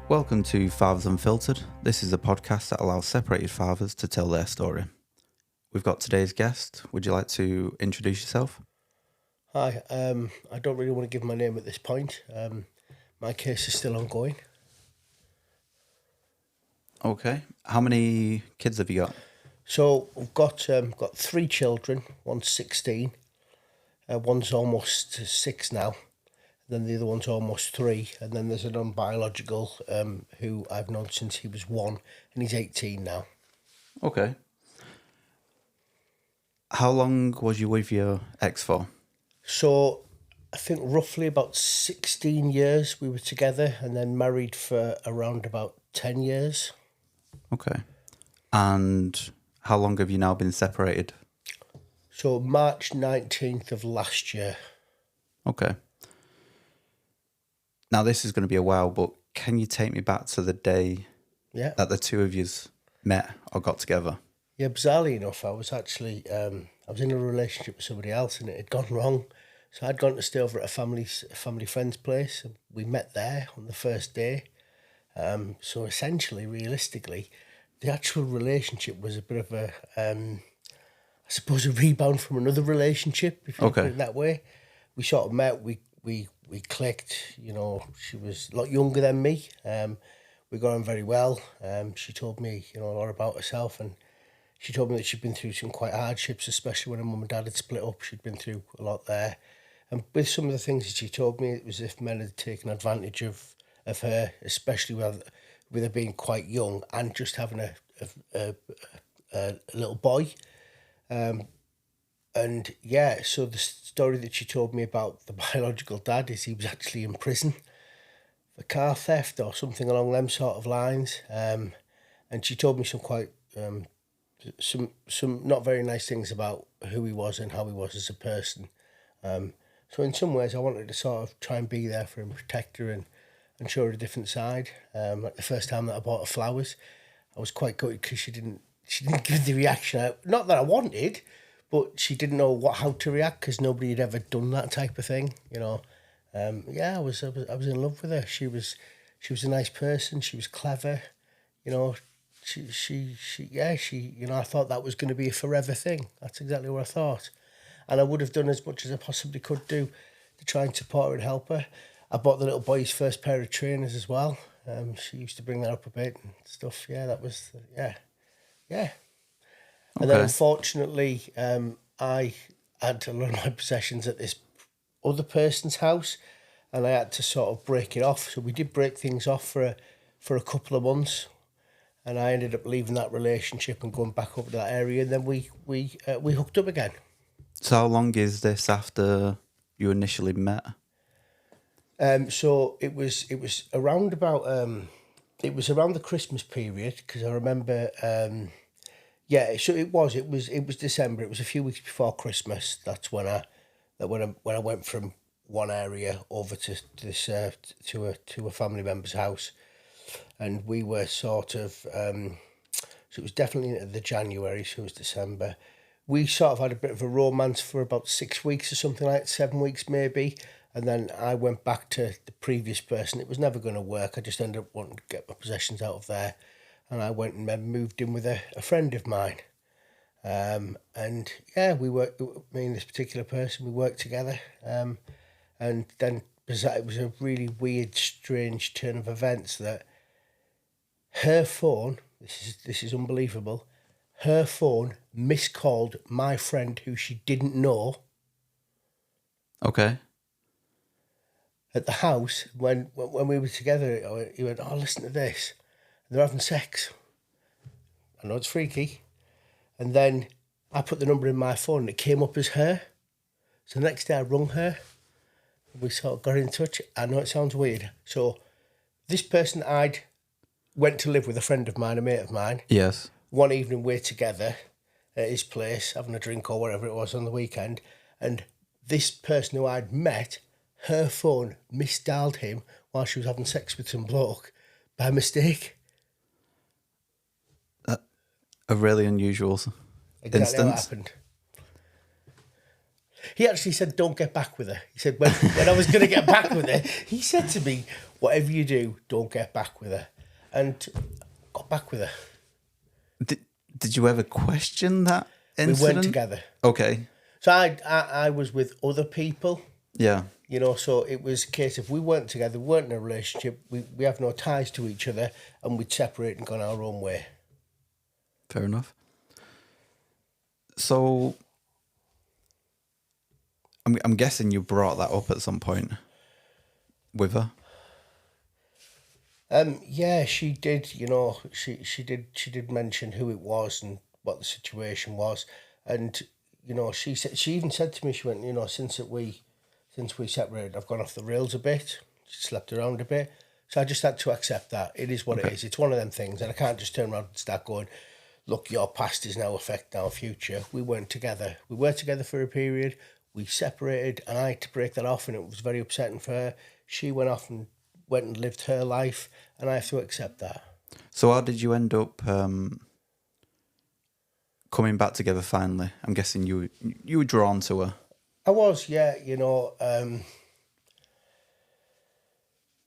Welcome to Fathers Unfiltered. This is a podcast that allows separated fathers to tell their story. We've got today's guest. Would you like to introduce yourself? Hi, I don't really want to give my name at this point. My case is still ongoing. Okay. How many kids have you got? So we've got three children. One's 16, one's almost 6 now. Then the other one's almost 3, and then there's a non-biological who I've known since he was 1, and he's 18 now. Okay. How long was you with your ex for? So I think roughly about 16 years we were together, and then married for around about 10 years. Okay. And how long have you now been separated? So March 19th of last year. Okay. Now, this is going to be a while, but can you take me back to the day that the two of you met or got together? Yeah, bizarrely enough, I was actually I was in a relationship with somebody else, and it had gone wrong. So I'd gone to stay over at a family friend's place, and we met there on the first day. So essentially, realistically, the actual relationship was a bit of a, I suppose, a rebound from another relationship, if you put it that way. We sort of met, we clicked, you know. She was a lot younger than me. We got on very well. She told me, a lot about herself, and she told me that she'd been through some quite hardships, especially when her mum and dad had split up. She'd been through a lot there. And with some of the things that she told me, it was as if men had taken advantage of her, especially with her being quite young and just having a little boy. And yeah, so the story that she told me about the biological dad is he was actually in prison for car theft or something along them sort of lines. And she told me some quite some not very nice things about who he was and how he was as a person. So in some ways I wanted to sort of try and be there for him, protect her and show her a different side. Like the first time that I bought her flowers, I was quite gutted because she didn't give the reaction. Not that I wanted, but she didn't know how to react because nobody had ever done that type of thing, I was in love with her. She was a nice person. She was clever, She I thought that was going to be a forever thing. That's exactly what I thought, and I would have done as much as I possibly could do to try and support her and help her. I bought the little boy his first pair of trainers as well. She used to bring that up a bit and stuff. Yeah, that was yeah. And then unfortunately, I had a lot of my possessions at this other person's house, and I had to sort of break it off. So we did break things off for a couple of months, and I ended up leaving that relationship and going back over to that area. And then we hooked up again. So how long is this after you initially met? So it was around about it was around the Christmas period, because I remember. So it was December. It was a few weeks before Christmas. That's when I went from one area over to this to a family member's house, and we were sort of so it was definitely into the January. So it was December. We sort of had a bit of a romance for about 6 weeks or something like 7 weeks maybe, and then I went back to the previous person. It was never going to work. I just ended up wanting to get my possessions out of there. And I went and moved in with a friend of mine. And yeah, me and this particular person, we worked together. And then it was a really weird, strange turn of events that her phone, this is unbelievable, her phone miscalled my friend who she didn't know. Okay. At the house, when we were together, he went, "Oh, listen to this. They're having sex." I know it's freaky. And then I put the number in my phone and it came up as her. So the next day I rung her and we sort of got in touch. I know it sounds weird. So this person I'd went to live with, a friend of mine, a mate of mine. Yes. One evening we're together at his place having a drink or whatever it was on the weekend. And this person who I'd met, her phone misdialed him while she was having sex with some bloke by mistake. A really unusual instance. What happened. He actually said, "Don't get back with her." He said, when I was going to get back with her, he said to me, whatever you do, don't get back with her. And got back with her. Did you ever question that We incident? weren't together. Okay. So I was with other people, Yeah. you know, so it was a case of we weren't together, we weren't in a relationship, we have no ties to each other, and we'd separate and gone our own way. Fair enough. So, I'm guessing you brought that up at some point with her. Yeah, she did. You know, she did mention who it was and what the situation was, and you know, she even said to me, she went, you know, since we separated, I've gone off the rails a bit. She slept around a bit, so I just had to accept that. It is what it is. It's one of them things, and I can't just turn around and start going, look, your past is now affecting our future. We weren't together. We were together for a period. We separated, and I had to break that off, and it was very upsetting for her. She went off and went and lived her life, and I have to accept that. So how did you end up coming back together finally? I'm guessing you were drawn to her. I was, yeah, you know,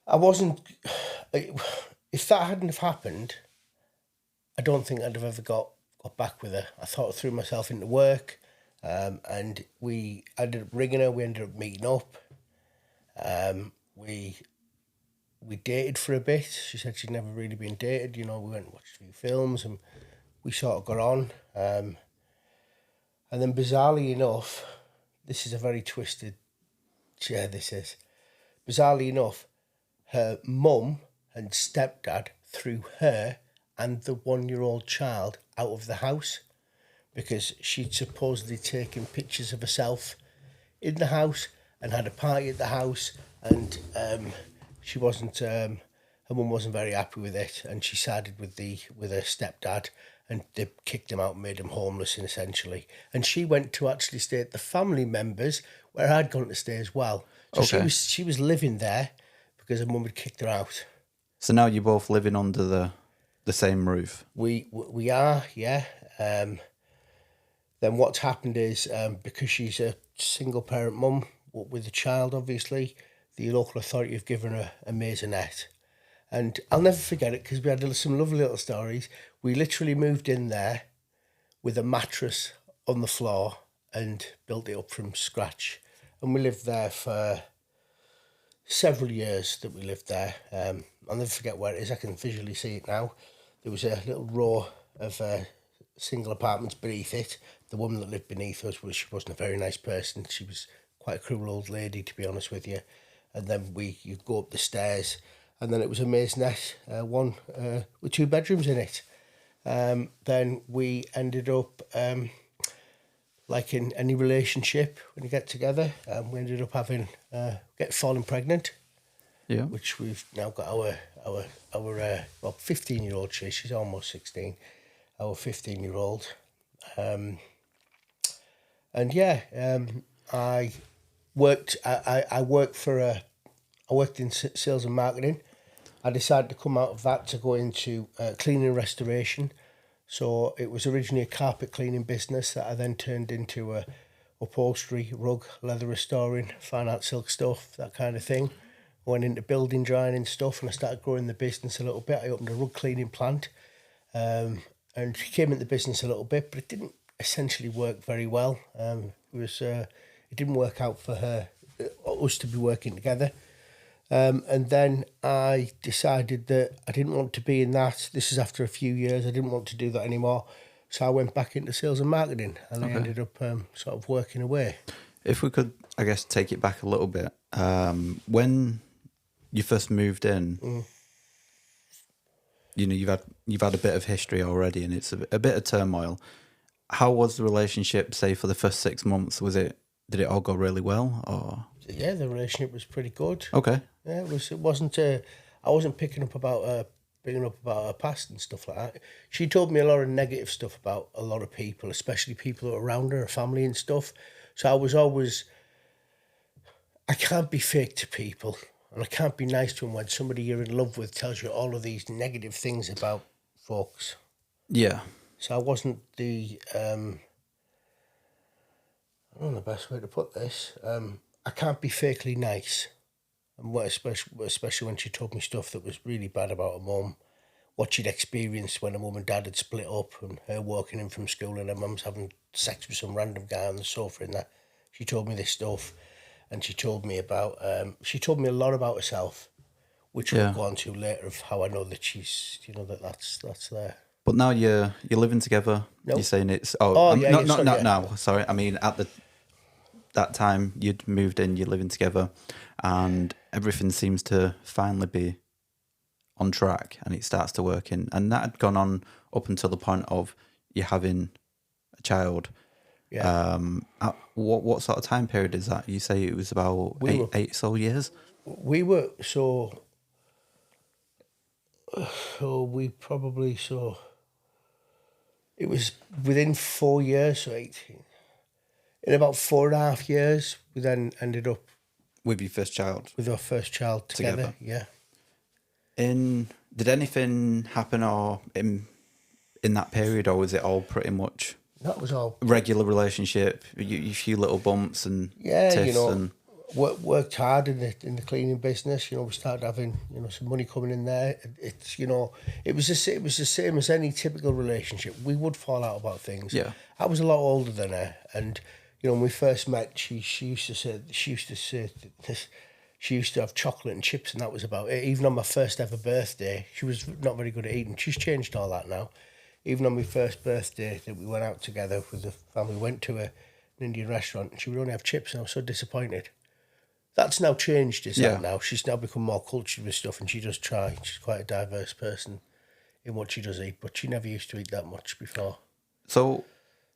I wasn't. If that hadn't have happened, I don't think I'd have ever got back with her. I thought I threw myself into work, and we ended up ringing her. We ended up meeting up. We dated for a bit. She said she'd never really been dated. You know, we went and watched a few films, and we sort of got on. And then bizarrely enough, this is a very twisted. Yeah, this is. Bizarrely enough, her mum and stepdad threw her and the 1-year-old child out of the house because she'd supposedly taken pictures of herself in the house and had a party at the house, and she wasn't. Her mum wasn't very happy with it, and she sided with her stepdad, and they kicked him out and made him homeless, essentially. And she went to actually stay at the family members where I'd gone to stay as well. So she was living there because her mum had kicked her out. So now you're both living under the same roof. We are, yeah. Then what's happened is because she's a single parent mum with a child, obviously, the local authority have given her a maisonette. And I'll never forget it because we had some lovely little stories. We literally moved in there with a mattress on the floor and built it up from scratch. And we lived there for several years that we lived there. I'll never forget where it is. I can visually see it now. There was a little row of single apartments beneath it. The woman that lived beneath us, she wasn't a very nice person. She was quite a cruel old lady, to be honest with you. And then you go up the stairs, and then it was a maisonette, one with 2 bedrooms in it. Then we ended up, like in any relationship, when you get together, we ended up falling pregnant. Yeah. Which we've now got our 15-year-old. She's almost 16. Our 15-year-old. And yeah, I worked in sales and marketing. I decided to come out of that to go into cleaning and restoration. So it was originally a carpet cleaning business that I then turned into a upholstery, rug, leather restoring, fine art silk stuff, that kind of thing. I went into building drying and stuff, and I started growing the business a little bit. I opened a rug cleaning plant, and came into the business a little bit, but it didn't essentially work very well. It didn't work out for us to be working together. And then I decided that I didn't want to be in that. This is after a few years. I didn't want to do that anymore. So I went back into sales and marketing, and I ended up sort of working away. If we could, I guess, take it back a little bit. When you first moved in, you know, you've had a bit of history already, and it's a bit of turmoil. How was the relationship, say, for the first 6 months? Did it all go really well, or? Yeah, the relationship was pretty good. Okay. Yeah, it wasn't. I wasn't picking up about her past and stuff like that. She told me a lot of negative stuff about a lot of people, especially people around her, her family and stuff. So I was always. I can't be fake to people, and I can't be nice to them when somebody you're in love with tells you all of these negative things about folks. Yeah. So I wasn't the. I don't know the best way to put this. I can't be fakely nice. And especially when she told me stuff that was really bad about her mum, what she'd experienced when her mum and dad had split up, and her walking in from school and her mum's having sex with some random guy on the sofa and that. She told me this stuff, and she told me a lot about herself, which we'll Yeah. go on to later, of how I know that she's, that's there. But now you're living together. Nope. You're saying it's Yeah, not yeah, sorry, yeah. now. Sorry, I mean at that time you'd moved in, you're living together, and everything seems to finally be on track, and it starts to work in. And that had gone on up until the point of you having a child. Yeah. What sort of time period is that? You say it was about eight so years. We were so we probably it was within 4 years, so 18. In about 4.5 years, we then ended up With your first child. with our first child together. Yeah. Did anything happen or in that period, or was it all pretty much That was all. regular relationship? You few little bumps and Yeah, tiffs and worked hard in the cleaning business. We started having some money coming in there. It's it was the same as any typical relationship. We would fall out about things. Yeah. I was a lot older than her, and when we first met, she used to say this. She used to have chocolate and chips, and that was about it. Even on my first ever birthday, she was not very good at eating. She's changed all that now. Even on my first birthday that we went out together with the family, went to an Indian restaurant, and she would only have chips, and I was so disappointed. That's now changed, that now? She's now become more cultured with stuff, and she does try. She's quite a diverse person in what she does eat, but she never used to eat that much before. So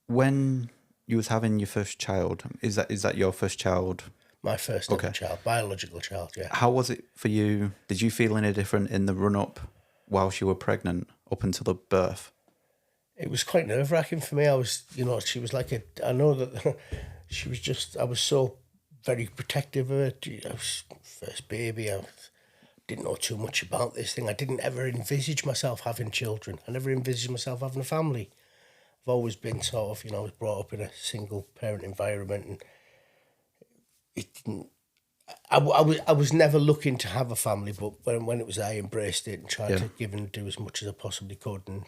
when you was having your first child, is that your first child? My first ever child, biological child, yeah. How was it for you? Did you feel any different in the run-up while you were pregnant up until the birth? It was quite nerve-wracking for me. I was, she was like I know that she was just, I was so very protective of her. I was first baby. I didn't know too much about this thing. I didn't ever envisage myself having children. I never envisaged myself having a family. I've always been sort of, I was brought up in a single parent environment, and it didn't. I was never looking to have a family, but when it was, I embraced it and tried to give and do as much as I possibly could. And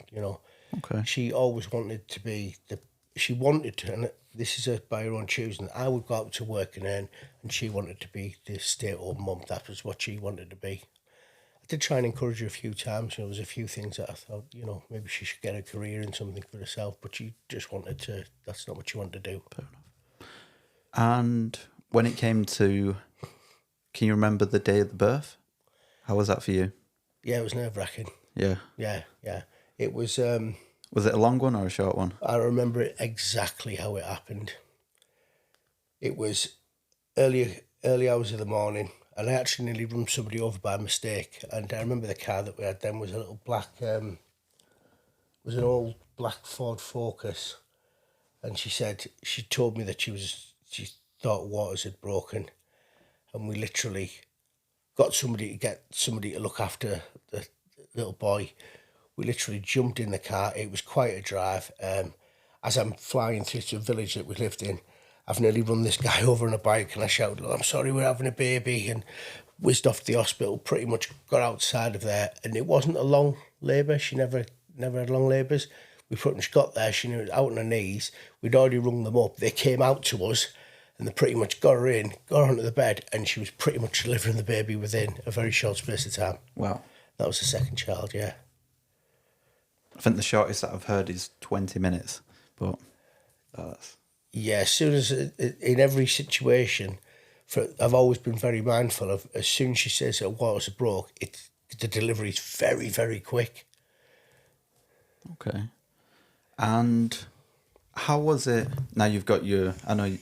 Okay. she always wanted to be she wanted to, and this is by her own choosing. I would go out to work and earn, and she wanted to be the stay-at-home mum. That was what she wanted to be. I did try and encourage her a few times. There was a few things that I thought, maybe she should get a career in something for herself, but she just wanted to. That's not what she wanted to do. Fair enough. And when it came to, can you remember the day of the birth? How was that for you? Yeah, it was nerve-wracking. Yeah. Yeah. It was. Was it a long one or a short one? I remember it exactly how it happened. It was early hours of the morning, and I actually nearly run somebody over by mistake. And I remember the car that we had then was a little black, was an old black Ford Focus. And she told me that she thought waters had broken, and we literally got somebody to look after the little boy. We literally jumped in the car. It was quite a drive. As I'm flying through to a village that we lived in, I've nearly run this guy over on a bike, and I shouted, "I'm sorry, we're having a baby," and whizzed off to the hospital. Pretty much got outside of there, and it wasn't a long labour. She never had long labours. We pretty much got there. She was out on her knees. We'd already rung them up. They came out to us, and they pretty much got her in, got her onto the bed, and she was pretty much delivering the baby within a very short space of time. Wow. That was the second child, yeah. I think the shortest that I've heard is 20 minutes, but that's... Yeah, as soon as, in every situation, I've always been very mindful of, as soon as she says that waters are broke, the delivery is very, very quick. Okay. And how was it, now you've got I know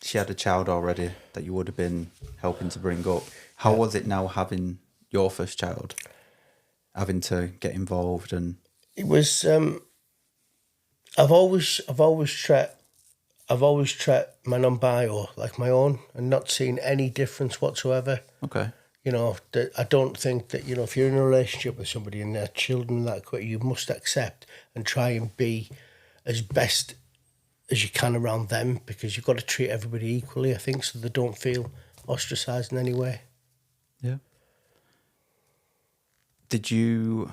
she had a child already that you would have been helping to bring up. How was it now having your first child? Having to get involved and... It was. I've always treated my non-bio like my own, and not seen any difference whatsoever. Okay. I don't think that if you're in a relationship with somebody and their children that quick, you must accept and try and be as best as you can around them, because you've got to treat everybody equally. I think, so they don't feel ostracised in any way. Did you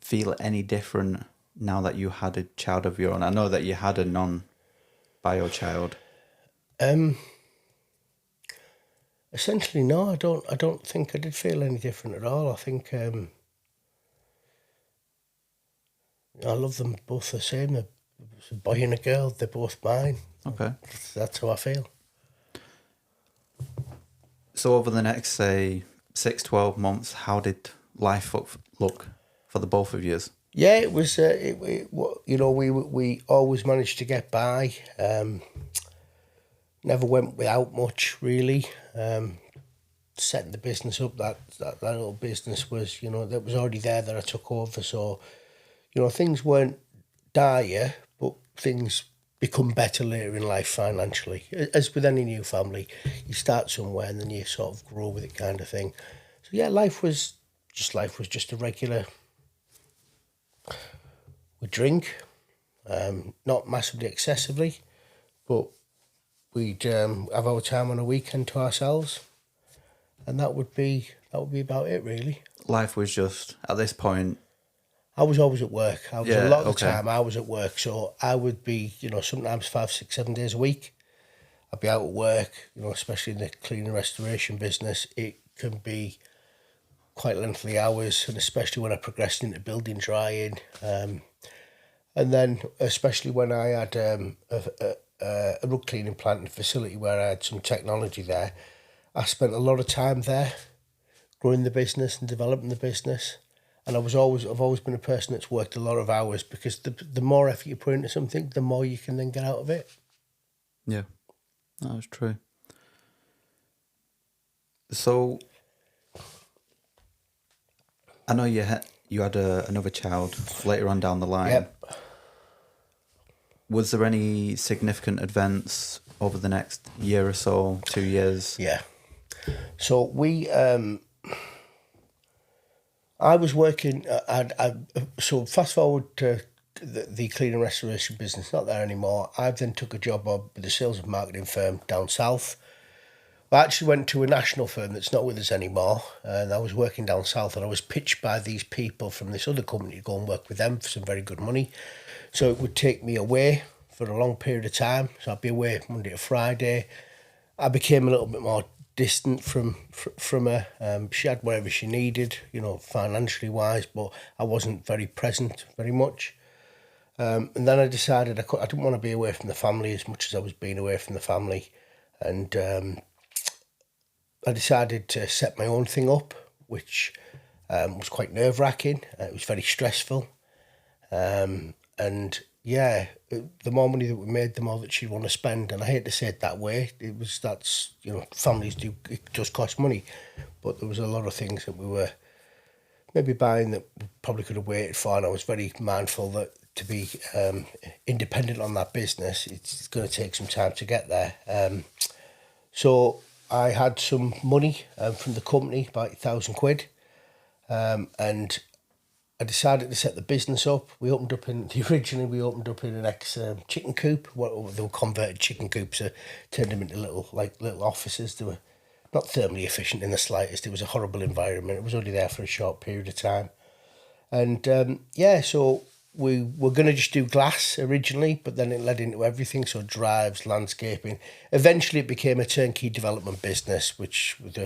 feel any different now that you had a child of your own? I know that you had a non-bio child. Essentially, no. I don't think I did feel any different at all. I think I love them both the same. They're a boy and a girl. They're both mine. Okay. That's how I feel. So over the next, say, 6-12 months, how did life look for the both of you? Yeah, it was. We always managed to get by. Never went without much, really. Setting the business up, that little business was, that was already there that I took over. So, things weren't dire, but things become better later in life financially. As with any new family, you start somewhere and then you sort of grow with it, kind of thing. So yeah, life was just a regular. We drink, not massively excessively, but we'd have our time on a weekend to ourselves, and that would be about it, really. Life was just, at this point... I was always at work. A lot of the time I was at work, so I would be, sometimes 5, 6, 7 days a week. I'd be out at work, especially in the cleaning and restoration business. It can be quite lengthy hours, and especially when I progressed into building drying. And then, especially when I had a rug cleaning plant and facility where I had some technology there, I spent a lot of time there, growing the business and developing the business. And I've always been a person that's worked a lot of hours, because the more effort you put into something, the more you can then get out of it. Yeah, that's true. So, I know you had another child later on down the line. Yep. Was there any significant events over the next year or so, 2 years? Yeah. So we... I was working. So fast forward to the clean and restoration business, not there anymore. I then took a job with a sales and marketing firm down south. I actually went to a national firm that's not with us anymore, and I was working down south, and I was pitched by these people from this other company to go and work with them for some very good money. So it would take me away for a long period of time. So I'd be away Monday to Friday. I became a little bit more distant from her. She had whatever she needed, financially wise, but I wasn't very present very much. And then I decided I didn't want to be away from the family as much as I was being away from the family. And I decided to set my own thing up, which was quite nerve-wracking. It was very stressful. And yeah, the more money that we made, the more that she'd want to spend. And I hate to say it that way. Families it does cost money. But there was a lot of things that we were maybe buying that we probably could have waited for. And I was very mindful that to be independent on that business, it's going to take some time to get there. So I had some money from the company, about £1,000. And I decided to set the business up. Originally we opened up in an ex-chicken coop. They were converted chicken coops, turned them into little offices. They were not thermally efficient in the slightest. It was a horrible environment. It was only there for a short period of time. And so we were going to just do glass originally, but then it led into everything. So drives, landscaping. Eventually it became a turnkey development business, which with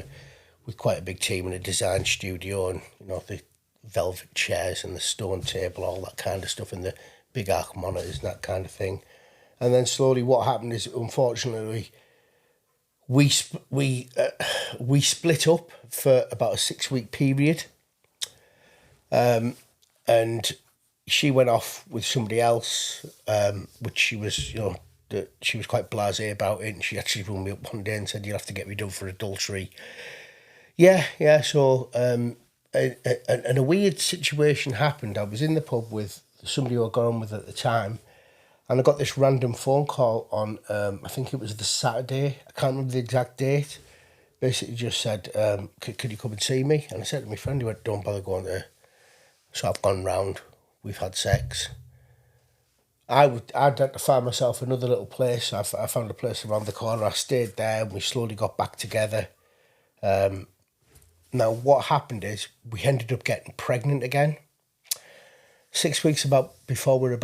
quite a big team and a design studio, and the velvet chairs and the stone table, all that kind of stuff, and the big arc monitors and that kind of thing. And then slowly what happened is, unfortunately, we split up for about a 6-week period. And she went off with somebody else, which she was, she was quite blasé about it, and she actually rung me up one day and said, "You'll have to get me done for adultery." Yeah, so... And a weird situation happened. I was in the pub with somebody who I'd gone on with at the time, and I got this random phone call on, I think it was the Saturday, I can't remember the exact date. Basically just said, could you come and see me? And I said to my friend, he went, "Don't bother going there." So I've gone round, we've had sex. I'd had to find myself another little place. I found a place around the corner. I stayed there, and we slowly got back together. Now, what happened is we ended up getting pregnant again. 6 weeks before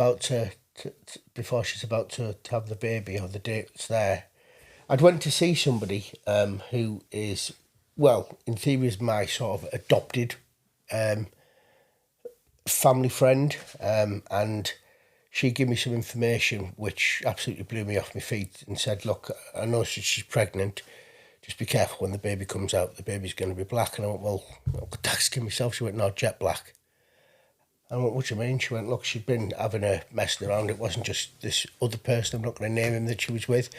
before she's about to have the baby, or the date's there, I'd went to see somebody who is, well, in theory, is my sort of adopted family friend, and she gave me some information which absolutely blew me off my feet, and said, look, I know she's pregnant, just be careful when the baby comes out, the baby's going to be black. And I went, well, I could ask myself. She went, no, jet black. I went, what do you mean? She went, look, she'd been having a messing around. It wasn't just this other person, I'm not going to name him, that she was with,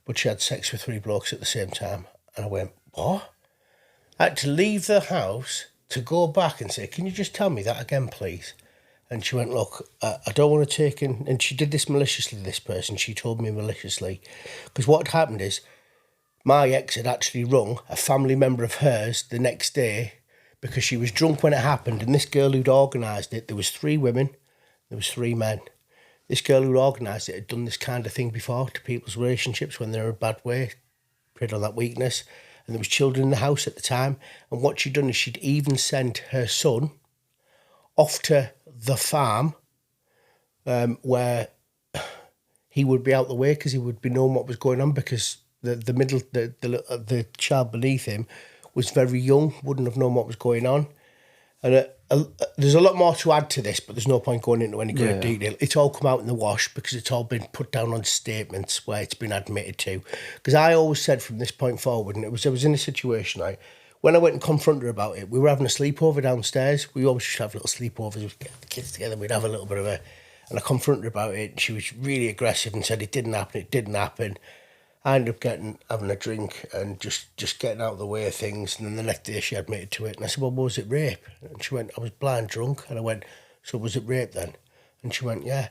but she had sex with 3 blokes at the same time. And I went, what? I had to leave the house to go back and say, can you just tell me that again, please? And she went, look, I don't want to take in... And she did this maliciously, this person. She told me maliciously. Because what had happened is, my ex had actually rung a family member of hers the next day, because she was drunk when it happened, and this girl who'd organised it, there was 3 women, there was 3 men. This girl who'd organised it had done this kind of thing before to people's relationships when they're in a bad way, preyed on that weakness, and there was children in the house at the time. And what she'd done is she'd even sent her son off to the farm, where he would be out the way, because he would be knowing what was going on, because the child beneath him was very young, wouldn't have known what was going on. And there's a lot more to add to this, but there's no point going into any great detail. It's all come out in the wash, because it's all been put down on statements where it's been admitted to. Because I always said from this point forward, and I was in a situation, when I went and confronted her about it, we were having a sleepover downstairs. We always used to have little sleepovers, we'd get the kids together, we'd have a little bit of and I confronted her about it, and she was really aggressive and said it didn't happen. I ended up having a drink and just getting out of the way of things. And then the next day she admitted to it. And I said, well, was it rape? And she went, I was blind drunk. And I went, so was it rape then? And she went, yeah.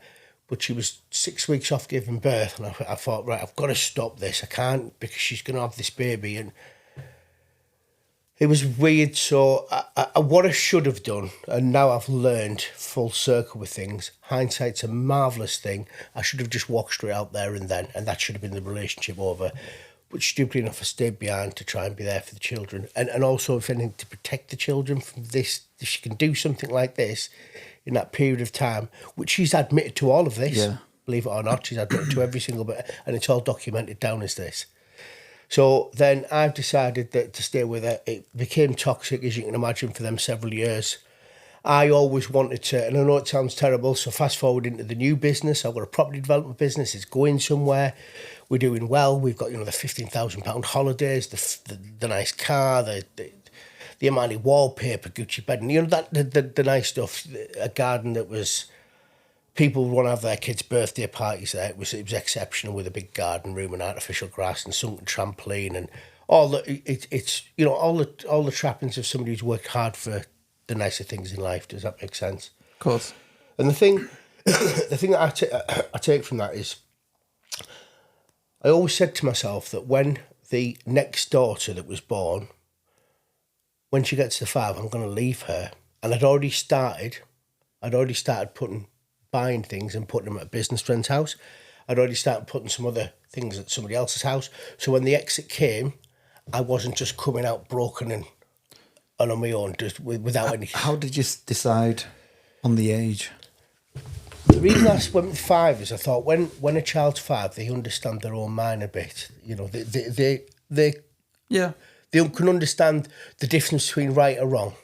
But she was 6 weeks off giving birth. And I thought, right, I've got to stop this. I can't, because she's going to have this baby. And it was weird. So what I should have done, and now I've learned full circle with things, hindsight's a marvellous thing. I should have just walked straight out there and then, and that should have been the relationship over. But stupidly enough, I stayed behind to try and be there for the children. And also, if anything, to protect the children from this. If she can do something like this in that period of time, which she's admitted to all of this, believe it or not, she's admitted to every single bit, and it's all documented down as this. So then I've decided that to stay with her. It became toxic, as you can imagine, for them several years. I always wanted to, and I know it sounds terrible, so fast forward into the new business. I've got a property development business. It's going somewhere. We're doing well. We've got, the £15,000 holidays, the nice car, the Armani wallpaper, Gucci bed, and the nice stuff. A garden that was... People would want to have their kids' birthday parties there. It was exceptional, with a big garden room and artificial grass and sunken trampoline and all the trappings of somebody who's worked hard for the nicer things in life. Does that make sense? Of course. And the thing that I take from that is, I always said to myself that when the next daughter that was born, when she gets to 5, I'm going to leave her. And I'd already started buying things and putting them at a business friend's house. I'd already started putting some other things at somebody else's house. So when the exit came, I wasn't just coming out broken and on my own, just without any... How did you decide on the age? The reason I went with 5 is I thought when a child's 5, they understand their own mind a bit. They can understand the difference between right or wrong.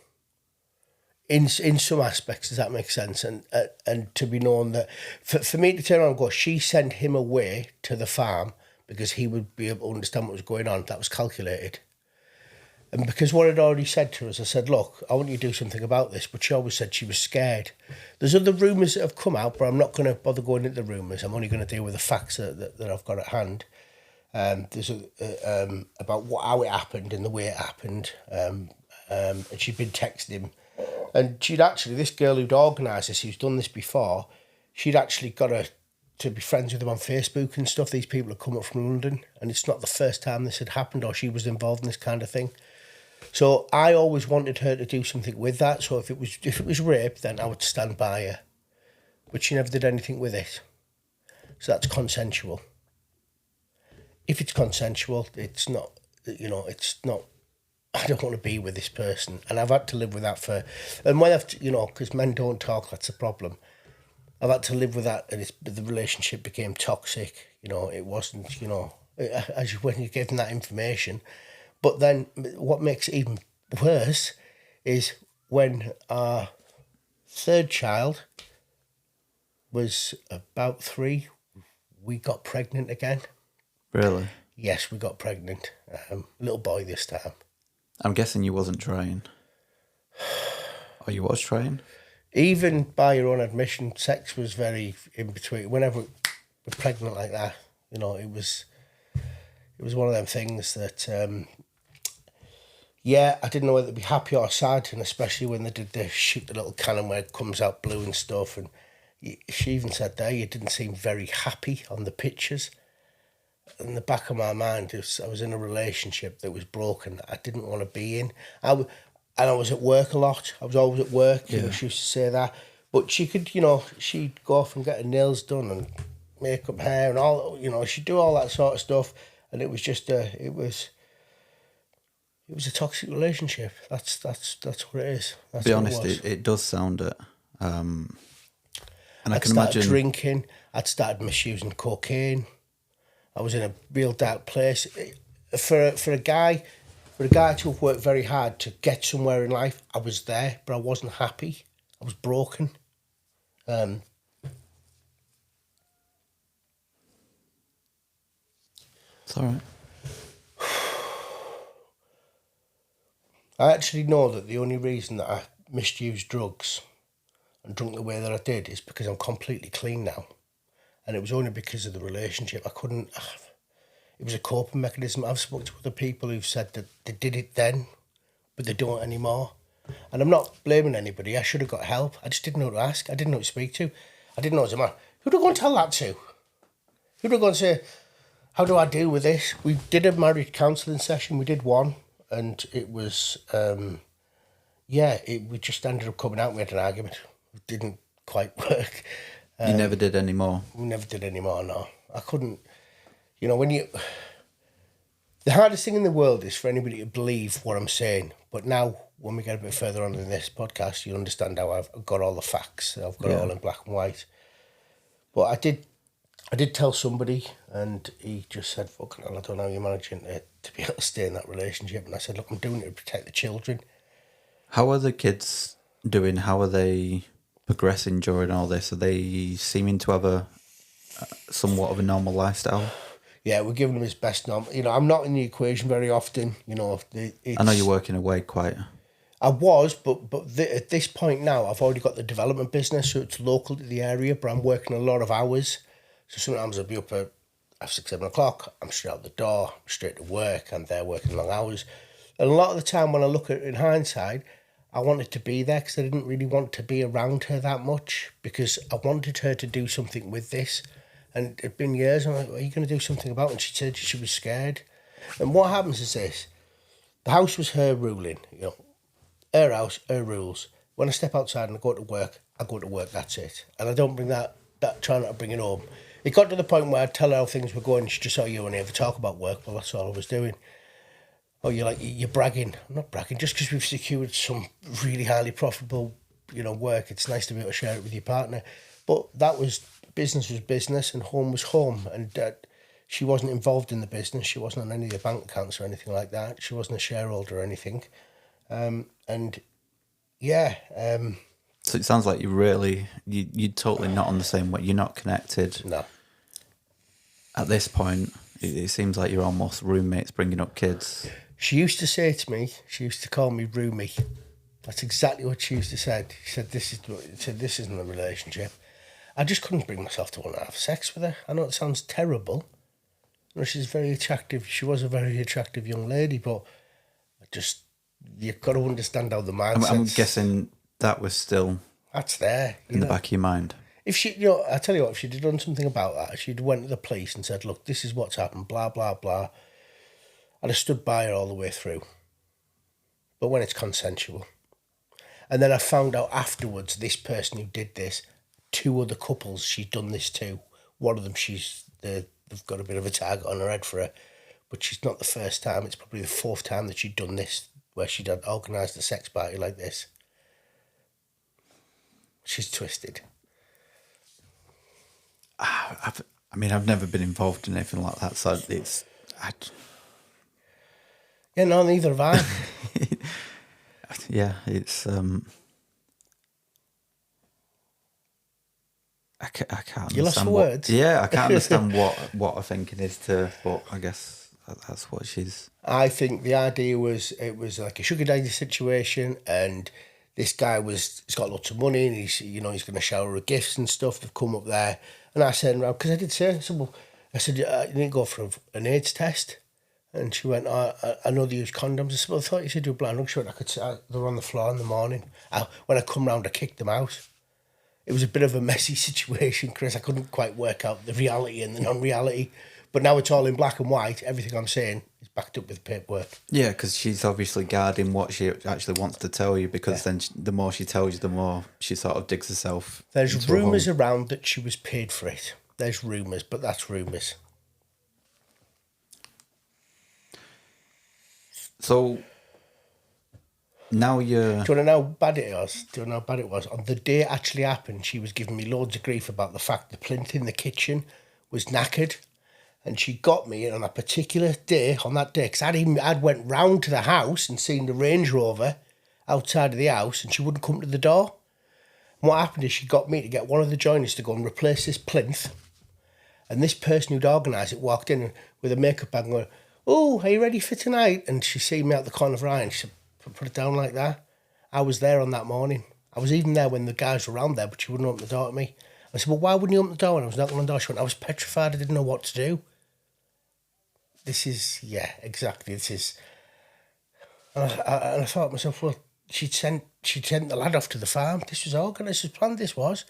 In some aspects, does that make sense? And to be known that, for me to turn around and go, she sent him away to the farm because he would be able to understand what was going on, that was calculated. And because what I'd already said to her is, I said, look, I want you to do something about this, but she always said she was scared. There's other rumours that have come out, but I'm not going to bother going into the rumours. I'm only going to deal with the facts that I've got at hand. There's about how it happened and the way it happened. And she'd been texting him. And she'd actually, this girl who'd organised this, who's done this before, she'd actually got her to be friends with them on Facebook and stuff. These people had come up from London, and it's not the first time this had happened or she was involved in this kind of thing. So I always wanted her to do something with that. So if it was rape, then I would stand by her. But she never did anything with it. So that's consensual. If it's consensual, it's not, it's not I don't want to be with this person. And I've had to live with that and when because men don't talk, that's a problem. I've had to live with that, and the relationship became toxic. It wasn't, when you're given that information. But then what makes it even worse is when our third child was about 3, we got pregnant again. Really? Yes, we got pregnant. Little boy this time. I'm guessing you wasn't trying. Or you was trying? Even by your own admission, sex was very in between. Whenever we're pregnant like that, it was one of them things that, I didn't know whether to be happy or sad, and especially when they did shoot the little cannon where it comes out blue and stuff. And she even said there, you didn't seem very happy on the pictures. In the back of my mind, I was in a relationship that was broken, that I didn't want to be in. And I was at work a lot. I was always at work. Yeah. She used to say that. But she could, she'd go off and get her nails done and makeup, hair and all, she'd do all that sort of stuff. And it was just it was a toxic relationship. That's what it is. That's to be honest, it does sound it. And I can imagine drinking. I'd started misusing cocaine. I was in a real dark place. For a guy to have worked very hard to get somewhere in life, I was there, but I wasn't happy. I was broken. it's all right. I actually know that the only reason that I misused drugs and drunk the way that I did is because I'm completely clean now. And it was only because of the relationship. It was a coping mechanism. I've spoken to other people who've said that they did it then, but they don't anymore. And I'm not blaming anybody. I should have got help. I just didn't know who to ask. I didn't know who to speak to. I didn't know as a man. Who do I go and tell that to? Who do I go and say, how do I deal with this? We did a marriage counselling session. We did one. And it was, we just ended up coming out. We had an argument. It didn't quite work. You never did any more? We never did any more, no. I couldn't, the hardest thing in the world is for anybody to believe what I'm saying. But now, when we get a bit further on in this podcast, you'll understand how I've got all the facts. I've got it all in black and white. But I did tell somebody, and he just said, fucking hell, I don't know how you're managing to be able to stay in that relationship. And I said, look, I'm doing it to protect the children. How are the kids doing? How are they progressing during all this? Are they seeming to have a somewhat of a normal lifestyle? Yeah, we're giving them his best normal. I'm not in the equation very often. I know you're working away quite. I was, but at this point now, I've already got the development business, so it's local to the area, but I'm working a lot of hours. So sometimes I'll be up at 6, 7 o'clock, I'm straight out the door, I'm straight to work, I'm there working long hours. And a lot of the time when I look at it in hindsight, I wanted to be there because I didn't really want to be around her that much, because I wanted her to do something with this. And it'd been years, I'm like, are you going to do something about it? And she said she was scared. And what happens is this, the house was her ruling, her house, her rules. When I step outside and I go to work, that's it. And I don't bring that try not to bring it home. It got to the point where I'd tell her how things were going. She just saw you only ever talk about work. Well, that's all I was doing. Oh, you're bragging. I'm not bragging. Just because we've secured some really highly profitable, work, it's nice to be able to share it with your partner. But business was business and home was home. And she wasn't involved in the business. She wasn't on any of the bank accounts or anything like that. She wasn't a shareholder or anything. So it sounds like you're totally not on the same way. You're not connected. No. At this point, it seems like you're almost roommates bringing up kids. She used to say to me, she used to call me roomie. That's exactly what she used to say. She said, this isn't a relationship. I just couldn't bring myself to want to have sex with her. I know it sounds terrible. She's very attractive. She was a very attractive young lady, but you've got to understand how the mindset. I'm guessing that was still that's there in the back of your mind. If she, I tell you what, if she'd done something about that, if she'd went to the police and said, "Look, this is what's happened," blah blah blah, I'd have stood by her all the way through. But when it's consensual, and then I found out afterwards, this person who did this, 2 other couples she'd done this to. One of them, they've got a bit of a tag on her head for her, but she's not the first time. It's probably the 4th time that she'd done this where she'd had organised a sex party like this. She's twisted. I've never been involved in anything like that, so it's... Yeah, no, neither have I. Yeah, it's... I can't understand. You lost for words? Yeah, I can't understand what her thinking is to, but I guess that's what she's... I think the idea was it was like a sugar daddy situation, and this guy he's got lots of money, and he's going to shower her gifts and stuff. They've come up there, and I said, because I did say, I said, you need to go for an AIDS test, and she went, I know they use condoms. I said, well, I thought you said you were blind. She went, they were on the floor in the morning. When I come round, I kicked them out. It was a bit of a messy situation, Chris. I couldn't quite work out the reality and the non-reality. But now it's all in black and white. Everything I'm saying is backed up with paperwork. Yeah, because she's obviously guarding what she actually wants to tell you, because then the more she tells you, the more she sort of digs herself. There's rumours around that she was paid for it. There's rumours, but that's rumours. So... Now you're... Do you want to know how bad it was? On the day it actually happened, she was giving me loads of grief about the fact the plinth in the kitchen was knackered. And she got me on a particular day, because I'd went round to the house and seen the Range Rover outside of the house, and she wouldn't come to the door. And what happened is she got me to get one of the joiners to go and replace this plinth. And this person who'd organised it walked in with a makeup bag and went, "Oh, are you ready for tonight?" And she seen me out the corner of her eye and she said, "Put it down like that." I was there on that morning. I was even there when the guys were around there, but she wouldn't open the door to me. I said, "Well, why wouldn't you open the door?" When I was knocking on the door, she went, "I was petrified. I didn't know what to do." This is, yeah, exactly. This is, and I thought to myself, well, she'd sent the lad off to the farm. This was organised as planned. This was,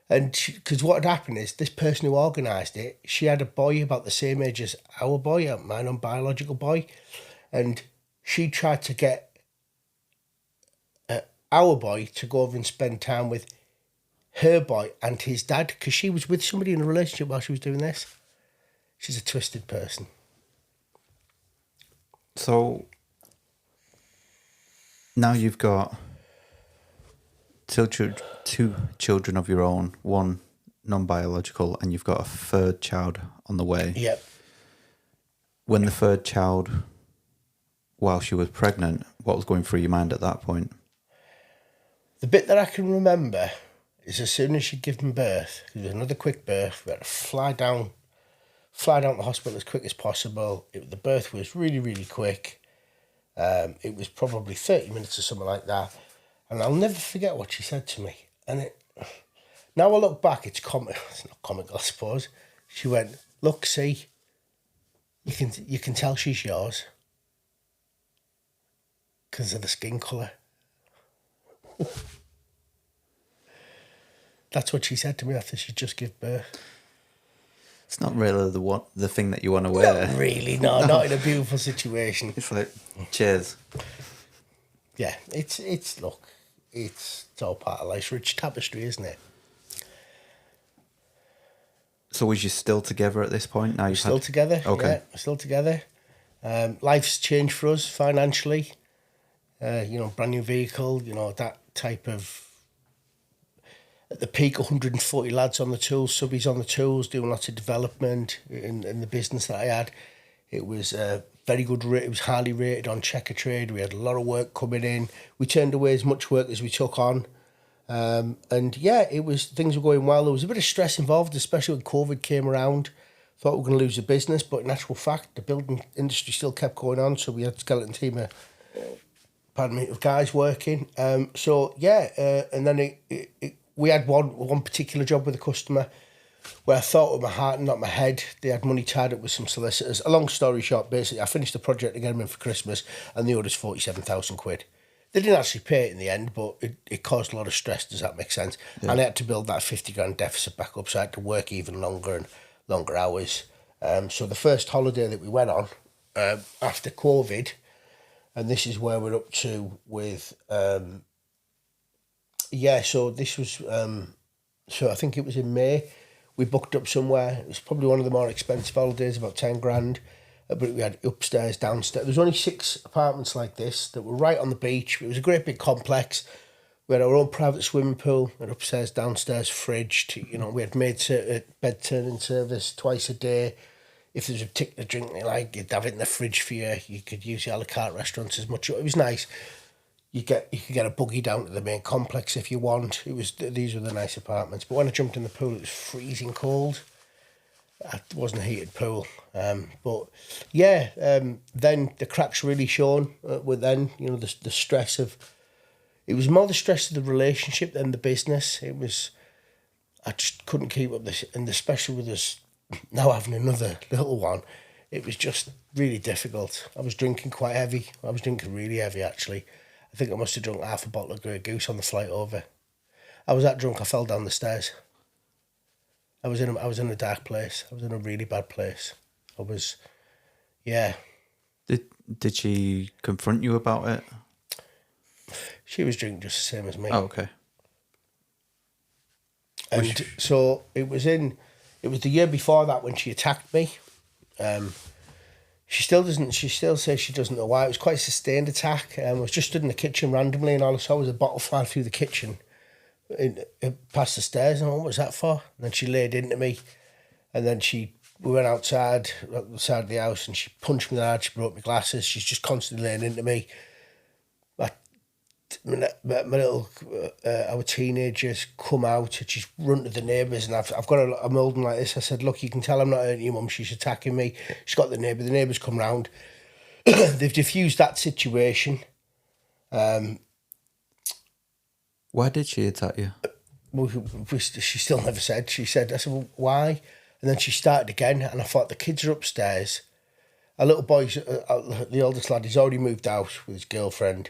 and because what had happened is this person who organised it, she had a boy about the same age as our boy, my non-biological boy, and she tried to get our boy to go over and spend time with her boy and his dad, because she was with somebody in a relationship while she was doing this. She's a twisted person. So now you've got two children of your own, one non-biological, and you've got a third child on the way. Yep. When the third child, while she was pregnant, what was going through your mind at that point? The bit that I can remember is as soon as she'd given birth, it was another quick birth, we had to fly down to the hospital as quick as possible. The birth was really, really quick. It was probably 30 minutes or something like that. And I'll never forget what she said to me. And now I look back, it's not comical, I suppose. She went, "Look, see, you can tell she's yours because of the skin colour." That's what she said to me after she'd just given birth. It's not really the thing that you want to wear. Not really, no, not in a beautiful situation. It's like, cheers. Yeah, it's all part of life's rich tapestry, isn't it? So was you still together at this point? Now you're still together. Okay. Yeah, we're still together. Life's changed for us financially. Brand new vehicle, that type of... At the peak, 140 lads on the tools, subbies on the tools, doing lots of development in the business that I had. It was very good. It was highly rated on Checker Trade. We had a lot of work coming in. We turned away as much work as we took on. Things were going well. There was a bit of stress involved, especially when COVID came around. Thought we were going to lose the business, but in actual fact, the building industry still kept going on. So we had a skeleton team of guys working. And then we had one particular job with a customer where I thought with my heart and not my head. They had money tied up with some solicitors. A long story short, basically, I finished the project to get them in for Christmas, and they owed us 47,000 quid. They didn't actually pay it in the end, but it caused a lot of stress. Does that make sense? Yeah. And I had to build that 50 grand deficit back up, so I had to work even longer and longer hours. So the first holiday that we went on after COVID, and this is where we're up to with... so this was... so I think it was in May. We booked up somewhere. It was probably one of the more expensive holidays, about 10 grand. But we had upstairs, downstairs. There was only 6 apartments like this that were right on the beach. It was a great big complex. We had our own private swimming pool, an upstairs, downstairs fridge. We had bed turning service twice a day. If there was a particular drink you like, you'd have it in the fridge for you. You could use the a la carte restaurants as much. It was nice. You could get a buggy down to the main complex if you want. These were the nice apartments. But when I jumped in the pool, it was freezing cold. It wasn't a heated pool. Then the cracks really shown. The stress of. It was more the stress of the relationship than the business. I just couldn't keep up this, and especially with us now having another little one, it was just really difficult. I was drinking quite heavy. I was drinking really heavy, actually. I think I must have drunk half a bottle of Grey Goose on the flight over. I was that drunk I fell down the stairs. I was in a dark place. I was in a really bad place. Did she confront you about it? She was drinking just the same as me. Oh, okay. And so it was the year before that when she attacked me. She still says she doesn't know why. It was quite a sustained attack. I was just stood in the kitchen randomly and all I saw was a bottle fly through the kitchen past the stairs. And what was that for? And then she laid into me. And then we went outside the side of the house and she punched me in the head. She broke my glasses. She's just constantly laying into me. My little our teenagers come out and she's run to the neighbours and I've got a molding like this. I said, look, you can tell I'm not hurting you, Mum. She's attacking me. She's got the neighbours come round. They've diffused that situation. Why did she attack you? Well, she still never said. She said, I said, well, why? And then she started again and I thought the kids are upstairs. Our little boy's, the oldest lad, he's already moved out with his girlfriend.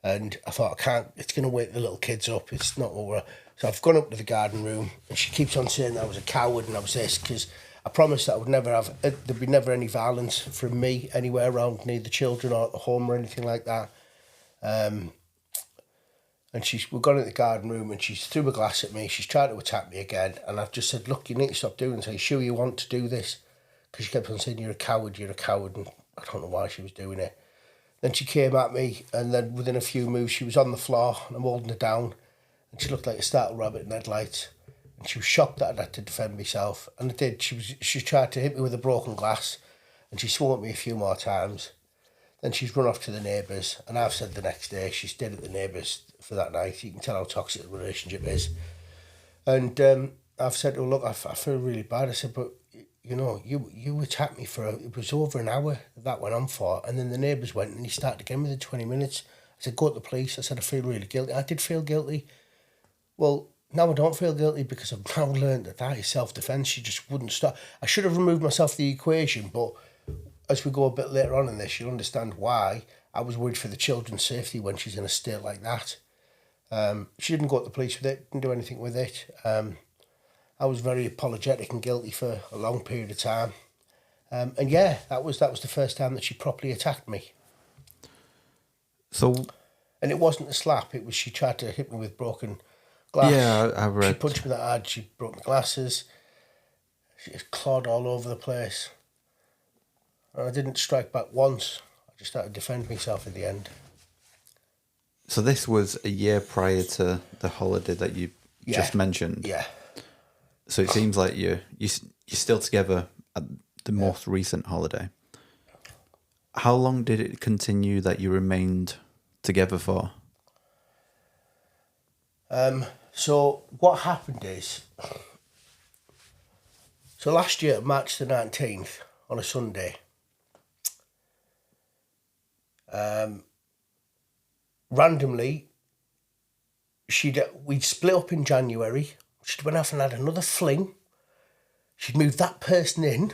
And I thought, it's going to wake the little kids up. It's not what we're... So I've gone up to the garden room and she keeps on saying I was a coward and I was this because I promised that I would never have... There'd be never any violence from me anywhere around near the children or at the home or anything like that. And we've gone into the garden room and she's threw a glass at me. She's tried to attack me again. And I've just said, look, you need to stop doing this. Are you sure you want to do this? Because she kept on saying, you're a coward. And I don't know why she was doing it. Then she came at me, and then within a few moves, she was on the floor, and I'm holding her down, and she looked like a startled rabbit in headlights. And she was shocked that I'd had to defend myself, and I did. She tried to hit me with a broken glass, and she swung at me a few more times. Then she's run off to the neighbours, and I've said the next day she stayed at the neighbours for that night. You can tell how toxic the relationship is. And I've said to her, look, I feel really bad. I said, but you attacked me it was over an hour that went on for, and then the neighbours went and he started again within 20 minutes. I said, go to the police. I said, I feel really guilty. I did feel guilty. Well, now I don't feel guilty because I've now learned that is self-defence. She just wouldn't stop. I should have removed myself from the equation, but as we go a bit later on in this, you'll understand why I was worried for the children's safety when she's in a state like that. She didn't go to the police with it, didn't do anything with it. I was very apologetic and guilty for a long period of time. That was the first time that she properly attacked me. So... And it wasn't a slap, it was she tried to hit me with broken glass. Yeah, I read... She punched me that hard, she broke my glasses. She clawed all over the place. And I didn't strike back once. I just had to defend myself at the end. So this was a year prior to the holiday that you just mentioned? Yeah. So it seems like you're still together at the most recent holiday. How long did it continue that you remained together for? So what happened is, last year, March the 19th, on a Sunday, randomly, we'd split up in January. She'd went off and had another fling. She'd moved that person in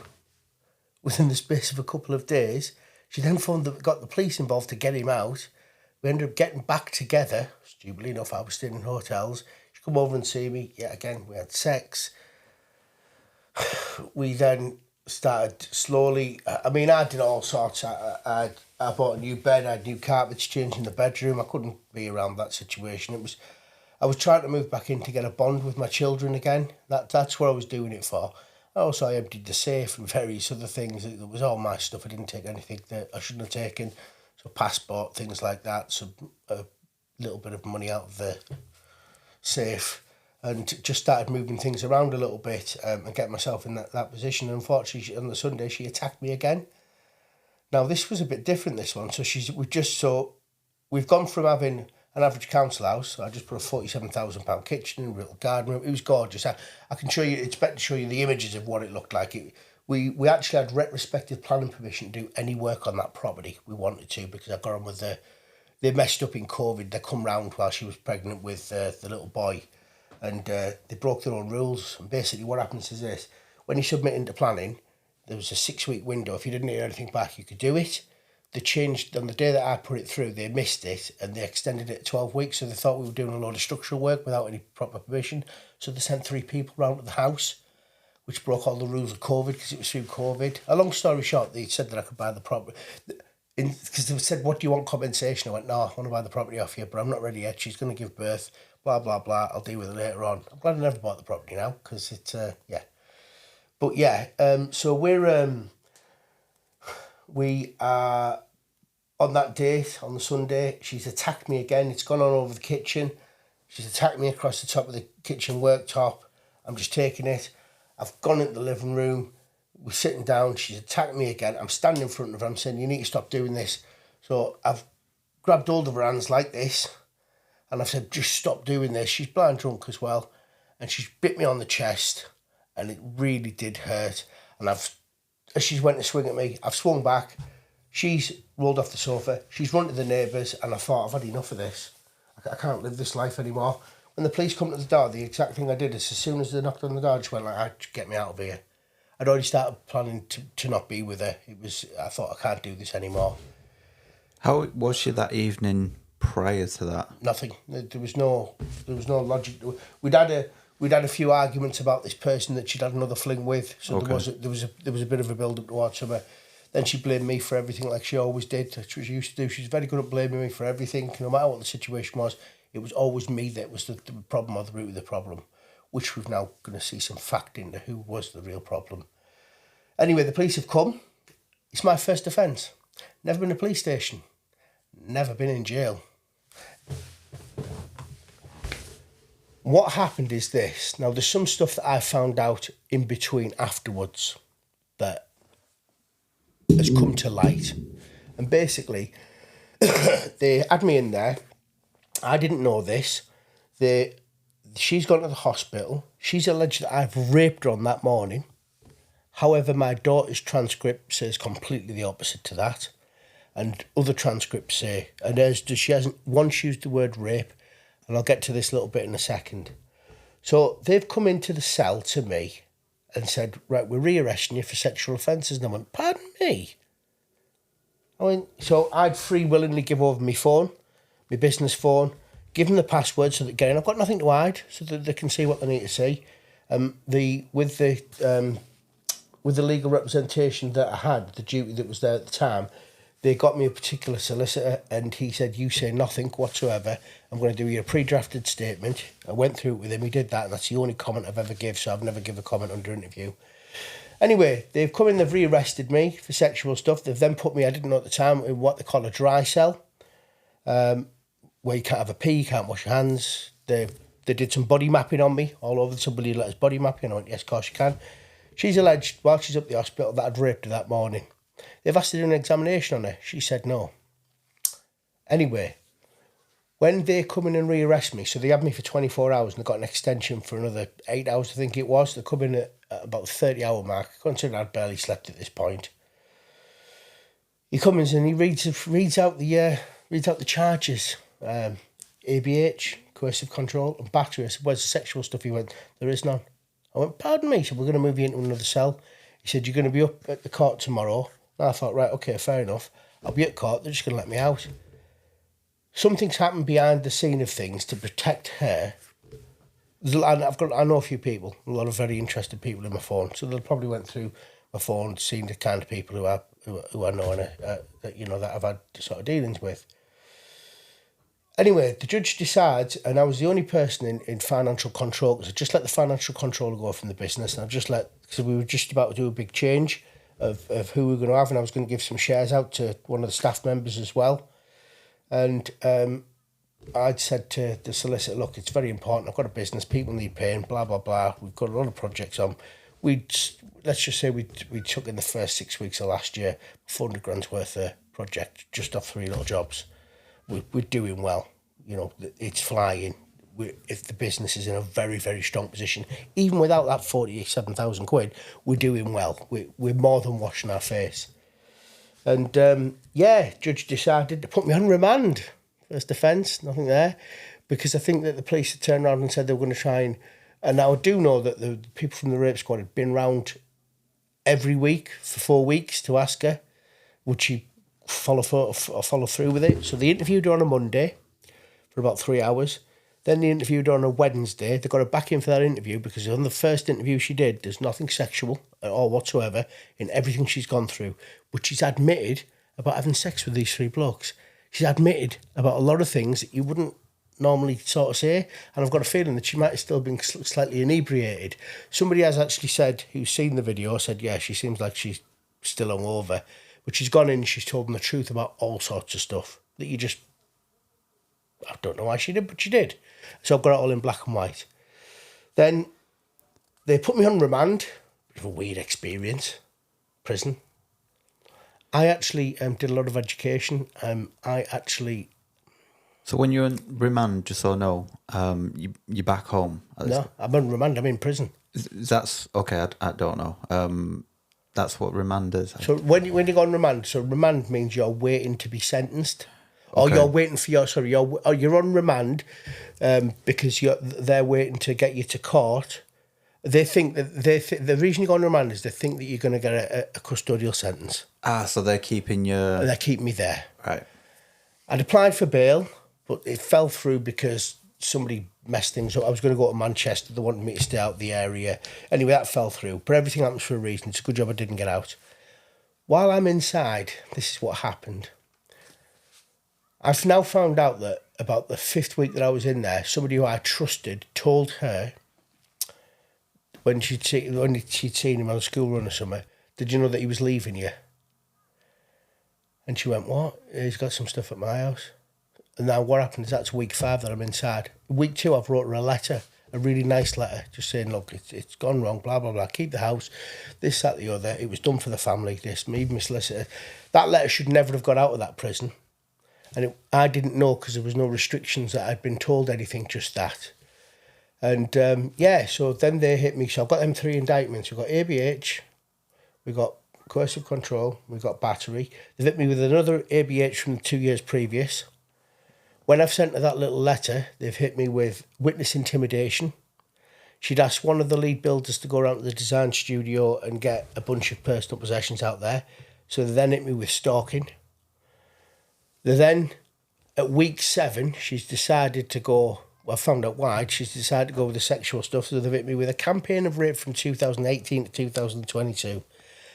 within the space of a couple of days. She then got the police involved to get him out. We ended up getting back together. Stupidly enough, I was staying in hotels. She'd come over and see me. Yeah, again, we had sex. We then started slowly. I did all sorts. I bought a new bed. I had new carpets changed in the bedroom. I couldn't be around that situation. I was trying to move back in to get a bond with my children again. That's what I was doing it for. Also, I emptied the safe and various other things. It was all my stuff. I didn't take anything that I shouldn't have taken. So passport, things like that. So a little bit of money out of the safe, and just started moving things around a little bit and get myself in that position. And unfortunately, on the Sunday, she attacked me again. Now, this was a bit different, this one. So we've gone from having an average council house. I just put a £47,000 kitchen and a little garden room. It was gorgeous. I can show you, it's better to show you the images of what it looked like. We actually had retrospective planning permission to do any work on that property we wanted to, because I got on with they messed up in COVID. They come round while she was pregnant with the little boy, and they broke their own rules. And basically what happens is this: when you submit into planning, there was a 6-week window. If you didn't hear anything back, you could do it. They changed, on the day that I put it through, they missed it, and they extended it to 12 weeks, so they thought we were doing a load of structural work without any proper permission. So they sent 3 people round to the house, which broke all the rules of COVID, because it was through COVID. A long story short, they said that I could buy the property. Because they said, what do you want compensation? I went, no, I want to buy the property off you, but I'm not ready yet. She's going to give birth, blah, blah, blah. I'll deal with it later on. I'm glad I never bought the property now, because it's, yeah. But yeah, so we are on that date, on the Sunday. She's attacked me again. It's gone on over the kitchen. She's attacked me across the top of the kitchen worktop. I'm just taking it. I've gone into the living room. We're sitting down. She's attacked me again. I'm standing in front of her. I'm saying, you need to stop doing this. So I've grabbed hold of her hands like this, and I've said, just stop doing this. She's blind drunk as well. And she's bit me on the chest, and it really did hurt. And as she's went to swing at me, I've swung back. She's rolled off the sofa. She's run to the neighbours, and I thought, I've had enough of this. I can't live this life anymore. When the police come to the door, the exact thing I did is, as soon as they knocked on the door, I just went like, get me out of here. I'd already started planning to not be with her. I thought, I can't do this anymore. How was she that evening prior to that? Nothing. There was no logic. We'd had a few arguments about this person that she'd had another fling with. So okay. there was a bit of a build up towards her. Then she blamed me for everything, like she always did. That's what she used to do. She's very good at blaming me for everything. No matter what the situation was, it was always me that was the problem, or the root of the problem, which we're now going to see some fact into who was the real problem. Anyway, the police have come. It's my first offence. Never been to a police station. Never been in jail. What happened is this. Now, there's some stuff that I found out in between afterwards that has come to light. And basically, they had me in there. I didn't know this. She's gone to the hospital. She's alleged that I've raped her on that morning. However, my daughter's transcript says completely the opposite to that. And other transcripts say, and she hasn't once used the word rape, and I'll get to this little bit in a second. So they've come into the cell to me and said, right, we're rearresting you for sexual offences. And I went, pardon me? So I'd free willingly give over my phone, my business phone, give them the password so that again, I've got nothing to hide, so that they can see what they need to see. With the legal representation that I had, the duty that was there at the time, they got me a particular solicitor, and he said, you say nothing whatsoever. I'm going to do you a pre-drafted statement. I went through it with him. He did that, and that's the only comment I've ever give, so I've never given a comment under interview. Anyway, they've come in, they've rearrested me for sexual stuff. They've then put me, I didn't know at the time, in what they call a dry cell, where you can't have a pee, you can't wash your hands. They did some body mapping on me all over. Somebody let us body map you, and I went, yes, of course you can. She's alleged, while she's up the hospital, that I'd raped her that morning. They've asked her to do an examination on her. She said no. Anyway, when they come in and rearrest me, so they had me for 24 hours and they got an extension for another 8 hours, I think it was. They come in at about the 30-hour mark, considering I'd barely slept at this point. He comes in and he reads out the charges. ABH, coercive control, and battery. I said, where's the sexual stuff? He went, there is none. I went, pardon me? He said, we're going to move you into another cell. He said, you're going to be up at the court tomorrow. And I thought, right, okay, fair enough. I'll be at court, they're just going to let me out. Something's happened behind the scene of things to protect her. I know a few people, a lot of very interested people in my phone, so they probably went through my phone, seen the kind of people who I know that I've had sort of dealings with. anyway, the judge decides, and I was the only person in financial control, because I just let the financial controller go from the business, and because we were just about to do a big change of who we were going to have, and I was going to give some shares out to one of the staff members as well. And I'd said to the solicitor, look, it's very important, I've got a business, people need paying, blah, blah, blah, we've got a lot of projects on. Let's just say we took in the first 6 weeks of last year, 400 grand's worth of project, just off 3 little jobs. We're doing well, it's flying. If the business is in a very, very strong position, even without that 47,000 quid, we're doing well. We're more than washing our face. And judge decided to put me on remand. First defence, nothing there, because I think that the police had turned around and said they were going to try and now I do know that the people from the rape squad had been round every week for 4 weeks to ask her, would she follow through with it? So they interviewed her on a Monday for about 3 hours. Then they interviewed her on a Wednesday. They got her back in for that interview because on the first interview she did, there's nothing sexual at all whatsoever in everything she's gone through. But she's admitted about having sex with these 3 blokes. She's admitted about a lot of things that you wouldn't normally sort of say, and I've got a feeling that she might have still been slightly inebriated. Somebody has actually said, who's seen the video, said, yeah, she seems like she's still hungover, but she's gone in and she's told them the truth about all sorts of stuff that I don't know why she did, but she did. So I've got it all in black and white. Then they put me on remand, bit of a weird experience, prison. I actually did a lot of education. So when you're in remand, just so I know, you're back home? No, I'm on remand, I'm in prison. That's, okay, I don't know. That's what remand is. So when you go on remand, so remand means you're waiting to be sentenced. Or Okay. you're waiting for you're on remand because they're waiting to get you to court. They think that the reason you go on remand is they think that you're going to get a custodial sentence. So they're keeping you... And they're keeping me there. Right. I'd applied for bail, but it fell through because somebody messed things up. I was going to go to Manchester. They wanted me to stay out of the area. Anyway, that fell through. But everything happens for a reason. It's a good job I didn't get out. While I'm inside, this is what happened. I've now found out that about the 5th week that I was in there, somebody who I trusted told her when she'd seen him on a school run or something, did you know that he was leaving you? And she went, what? He's got some stuff at my house. And now what happened is that's week 5 that I'm inside. Week 2, I've wrote her a letter, a really nice letter, just saying, look, it's gone wrong, blah, blah, blah, keep the house, this, that, the other. It was done for the family, this, me, my solicitor. That letter should never have got out of that prison. And I didn't know because there was no restrictions that I'd been told anything, just that. And so then they hit me. So I've got them 3 indictments. We've got ABH, we've got coercive control, we've got battery. They've hit me with another ABH from the 2 years previous. When I've sent her that little letter, they've hit me with witness intimidation. She'd asked one of the lead builders to go around to the design studio and get a bunch of personal possessions out there. So they then hit me with stalking. Then, at week 7, she's decided to go, well, I found out why, she's decided to go with the sexual stuff, so they've hit me with a campaign of rape from 2018 to 2022.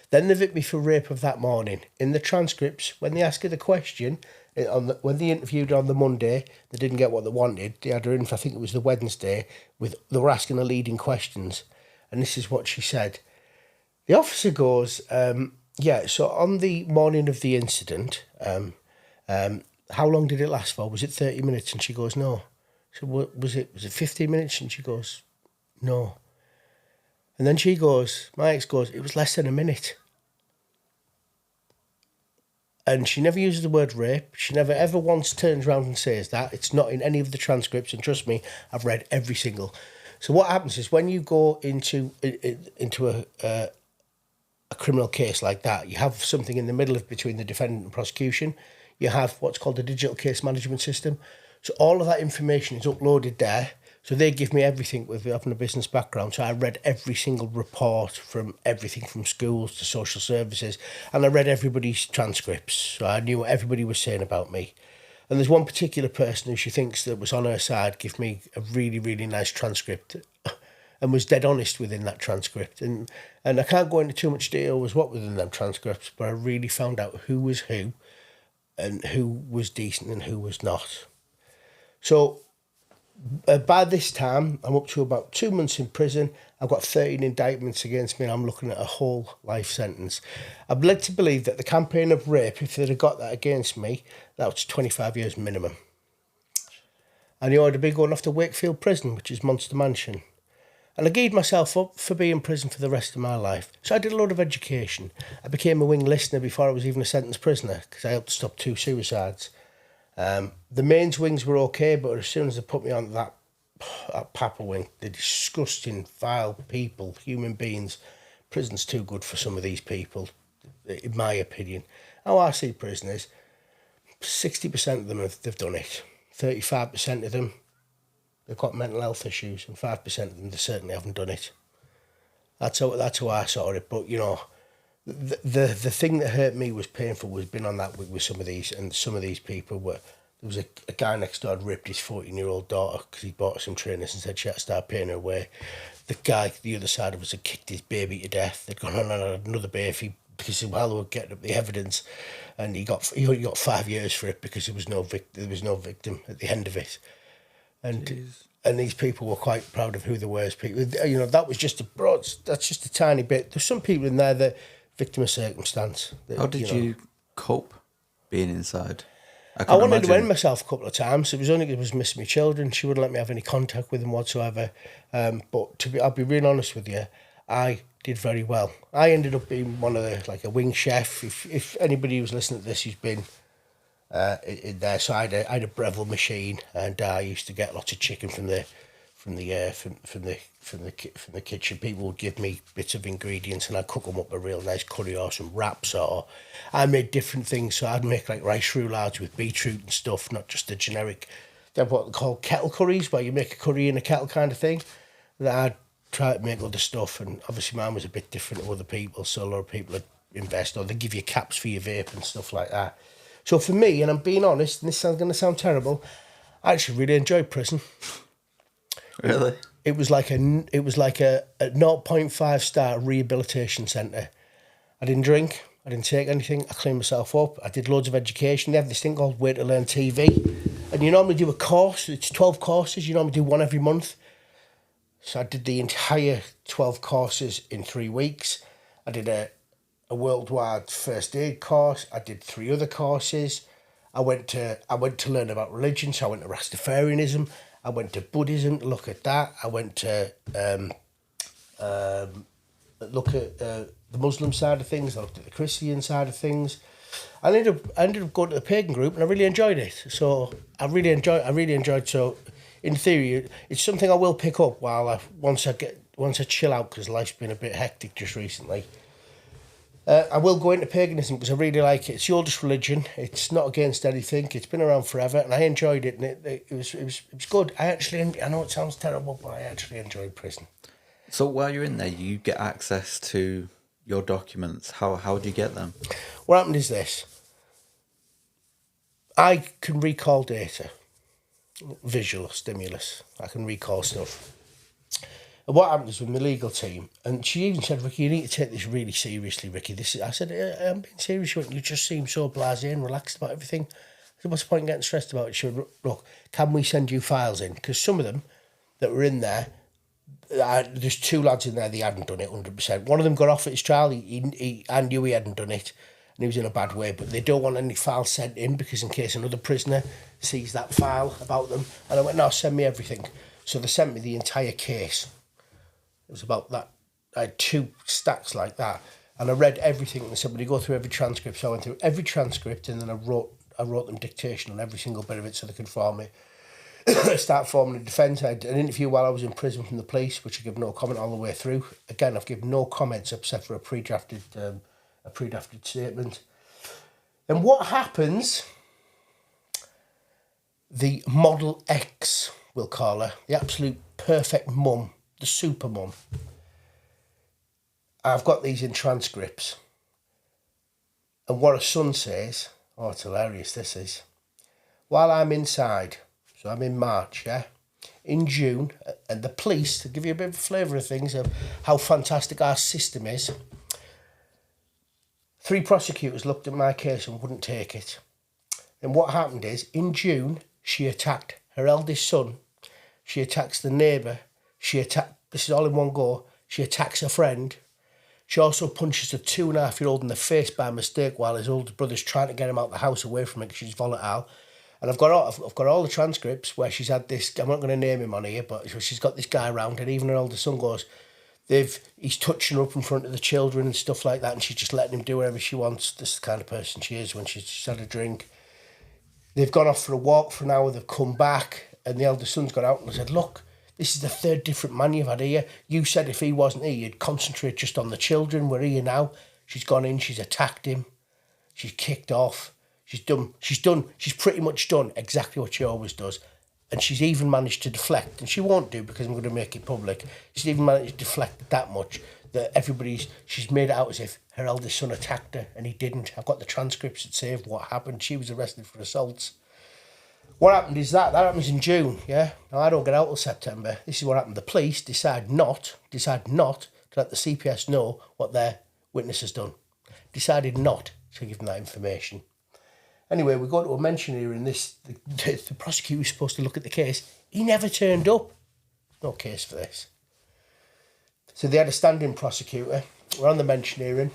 Then they've hit me for rape of that morning. In the transcripts, when they ask her the question, when they interviewed her on the Monday, they didn't get what they wanted. They had her in for, I think it was the Wednesday, they were asking her leading questions. And this is what she said. The officer goes, so on the morning of the incident... how long did it last for? Was it 30 minutes? And she goes, no. So was it 15 minutes? And she goes, no. And then my ex goes, it was less than a minute. And she never uses the word rape. She never ever once turns around and says that. It's not in any of the transcripts. And trust me, I've read every single. So what happens is when you go into a criminal case like that, you have something in the middle between the defendant and prosecution. You have what's called a digital case management system. So all of that information is uploaded there. So they give me everything with having a business background. So I read every single report from everything from schools to social services. And I read everybody's transcripts. So I knew what everybody was saying about me. And there's one particular person who she thinks that was on her side give me a really, really nice transcript and was dead honest within that transcript. And I can't go into too much detail as what within them transcripts, but I really found out who was who and who was decent and who was not. So by this time, I'm up to about 2 months in prison. I've got 13 indictments against me and I'm looking at a whole life sentence. I'm led to believe that the campaign of rape, if they'd have got that against me, that was 25 years minimum. And I'd be going off to Wakefield Prison, which is Monster Mansion. And I gave myself up for being in prison for the rest of my life. So I did a lot of education. I became a wing listener before I was even a sentenced prisoner because I helped stop 2 suicides. The mains wings were okay, but as soon as they put me on that Papa wing, the disgusting, vile people, human beings, prison's too good for some of these people, in my opinion. How I see prisoners, 60% of them, they've done it. 35% of them, they've got mental health issues, and 5% of them, they certainly haven't done it. That's how I saw it. But, you know, the thing that hurt me was painful was being on that with some of these, and some of these people were, there was a guy next door had ripped his 14-year-old daughter because he bought her some trainers and said she had to start paying her way. The guy, the other side of us, had kicked his baby to death. They'd gone on another baby because while they were getting up the evidence, and he got 5 years for it because there was no victim at the end of it. And Jeez. And these people were quite proud of who they were as people. You know, that's just a tiny bit. There's some people in there that victim of circumstance. That, how did you cope being inside? I wanted to end myself a couple of times. It was only because I was missing my children. She wouldn't let me have any contact with them whatsoever. But I'll be real honest with you, I did very well. I ended up being one of the, like a wing chef. If anybody who's listening to this who's been in there, so I had a Breville machine, and I used to get lots of chicken from the kitchen. People would give me bits of ingredients, and I'd cook them up a real nice curry or some wraps, or I made different things. So I'd make like rice roulades with beetroot and stuff, not just the generic. They have what they call kettle curries, where you make a curry in a kettle kind of thing. That I'd try to make other stuff, and obviously mine was a bit different to other people. So a lot of people would invest, or they give you caps for your vape and stuff like that. So for me, and I'm being honest, and this is going to sound terrible, I actually really enjoyed prison. Really? It was like a 0.5 star rehabilitation centre. I didn't drink. I didn't take anything. I cleaned myself up. I did loads of education. They have this thing called Way to Learn TV. And you normally do a course. It's 12 courses. You normally do one every month. So I did the entire 12 courses in 3 weeks. I did a worldwide first aid course. I did 3 other courses. I went to learn about religion. So I went to Rastafarianism. I went to Buddhism to look at that. I went to look at the Muslim side of things. I looked at the Christian side of things. I ended up going to the pagan group, and I really enjoyed it. So I really enjoyed. So in theory, it's something I will pick up once I chill out, because life's been a bit hectic just recently. I will go into paganism because I really like it. It's the oldest religion. It's not against anything. It's been around forever, and I enjoyed it. And it was good. I know it sounds terrible, but I actually enjoyed prison. So while you're in there, you get access to your documents. How do you get them? What happened is this. I can recall data, visual stimulus. I can recall stuff. And what happened is with my legal team, and she even said, Ricky, you need to take this really seriously, Ricky. I said, I'm being serious. She went, you just seem so blasé and relaxed about everything. I said, what's the point in getting stressed about it? She went, look, can we send you files in? Because some of them that were in there, there's 2 lads in there, they hadn't done it 100%. One of them got off at his trial. I knew he hadn't done it, and he was in a bad way, but they don't want any files sent in because in case another prisoner sees that file about them. And I went, no, send me everything. So they sent me the entire case. It was about that. I had 2 stacks like that, and I read everything. And said, "When you go through every transcript," so I went through every transcript, and then I wrote them dictation on every single bit of it, so they could start forming a defence. I had an interview while I was in prison from the police, which I give no comment all the way through. Again, I've given no comments except for a pre-drafted statement. And what happens? The Model X, we'll call her, the absolute perfect mum. The super mum. I've got these in transcripts. And what her son says, oh, it's hilarious, this is. While I'm inside, so I'm in March, yeah? In June, and the police, to give you a bit of a flavour of things, of how fantastic our system is, 3 prosecutors looked at my case and wouldn't take it. And what happened is, in June, she attacked her eldest son, she attacks the neighbour, this is all in one go, she attacks her friend. She also punches a 2.5-year-old in the face by mistake while his older brother's trying to get him out of the house away from her because she's volatile. And I've got all the transcripts where she's had this, I'm not going to name him on here, but she's got this guy around, and even her older son goes, he's touching her up in front of the children and stuff like that, and she's just letting him do whatever she wants. This is the kind of person she is when she's had a drink. They've gone off for a walk for an hour, they've come back, and the elder son's gone out and said, look, this is the third different man you've had here. You said if he wasn't here, you'd concentrate just on the children. We're here now. She's gone in, she's attacked him, she's kicked off, she's pretty much done exactly what she always does. And she's even managed to deflect, and she won't do because I'm going to make it public. She's even managed to deflect that much that she's made it out as if her eldest son attacked her, and he didn't. I've got the transcripts that say what happened. She was arrested for assaults. What happened is that happens in June, yeah? Now, I don't get out till September. This is what happened. The police decide not to let the CPS know what their witness has done. Decided not to give them that information. Anyway, we go to a mention here in this. The prosecutor was supposed to look at the case. He never turned up. No case for this. So they had a standing prosecutor. We're on the mention hearing.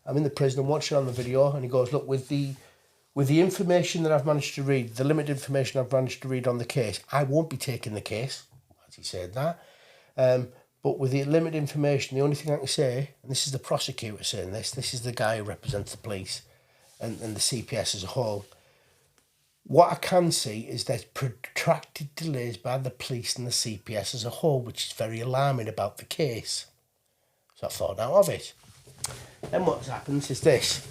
I'm in the prison. I'm watching on the video, and he goes, look, with the information that I've managed to read, the limited information I've managed to read on the case, I won't be taking the case, as he said that. But with the limited information, the only thing I can say, and this is the prosecutor saying this is the guy who represents the police and the CPS as a whole, what I can see is there's protracted delays by the police and the CPS as a whole, which is very alarming about the case. So I thought out of it. Then what happens is this.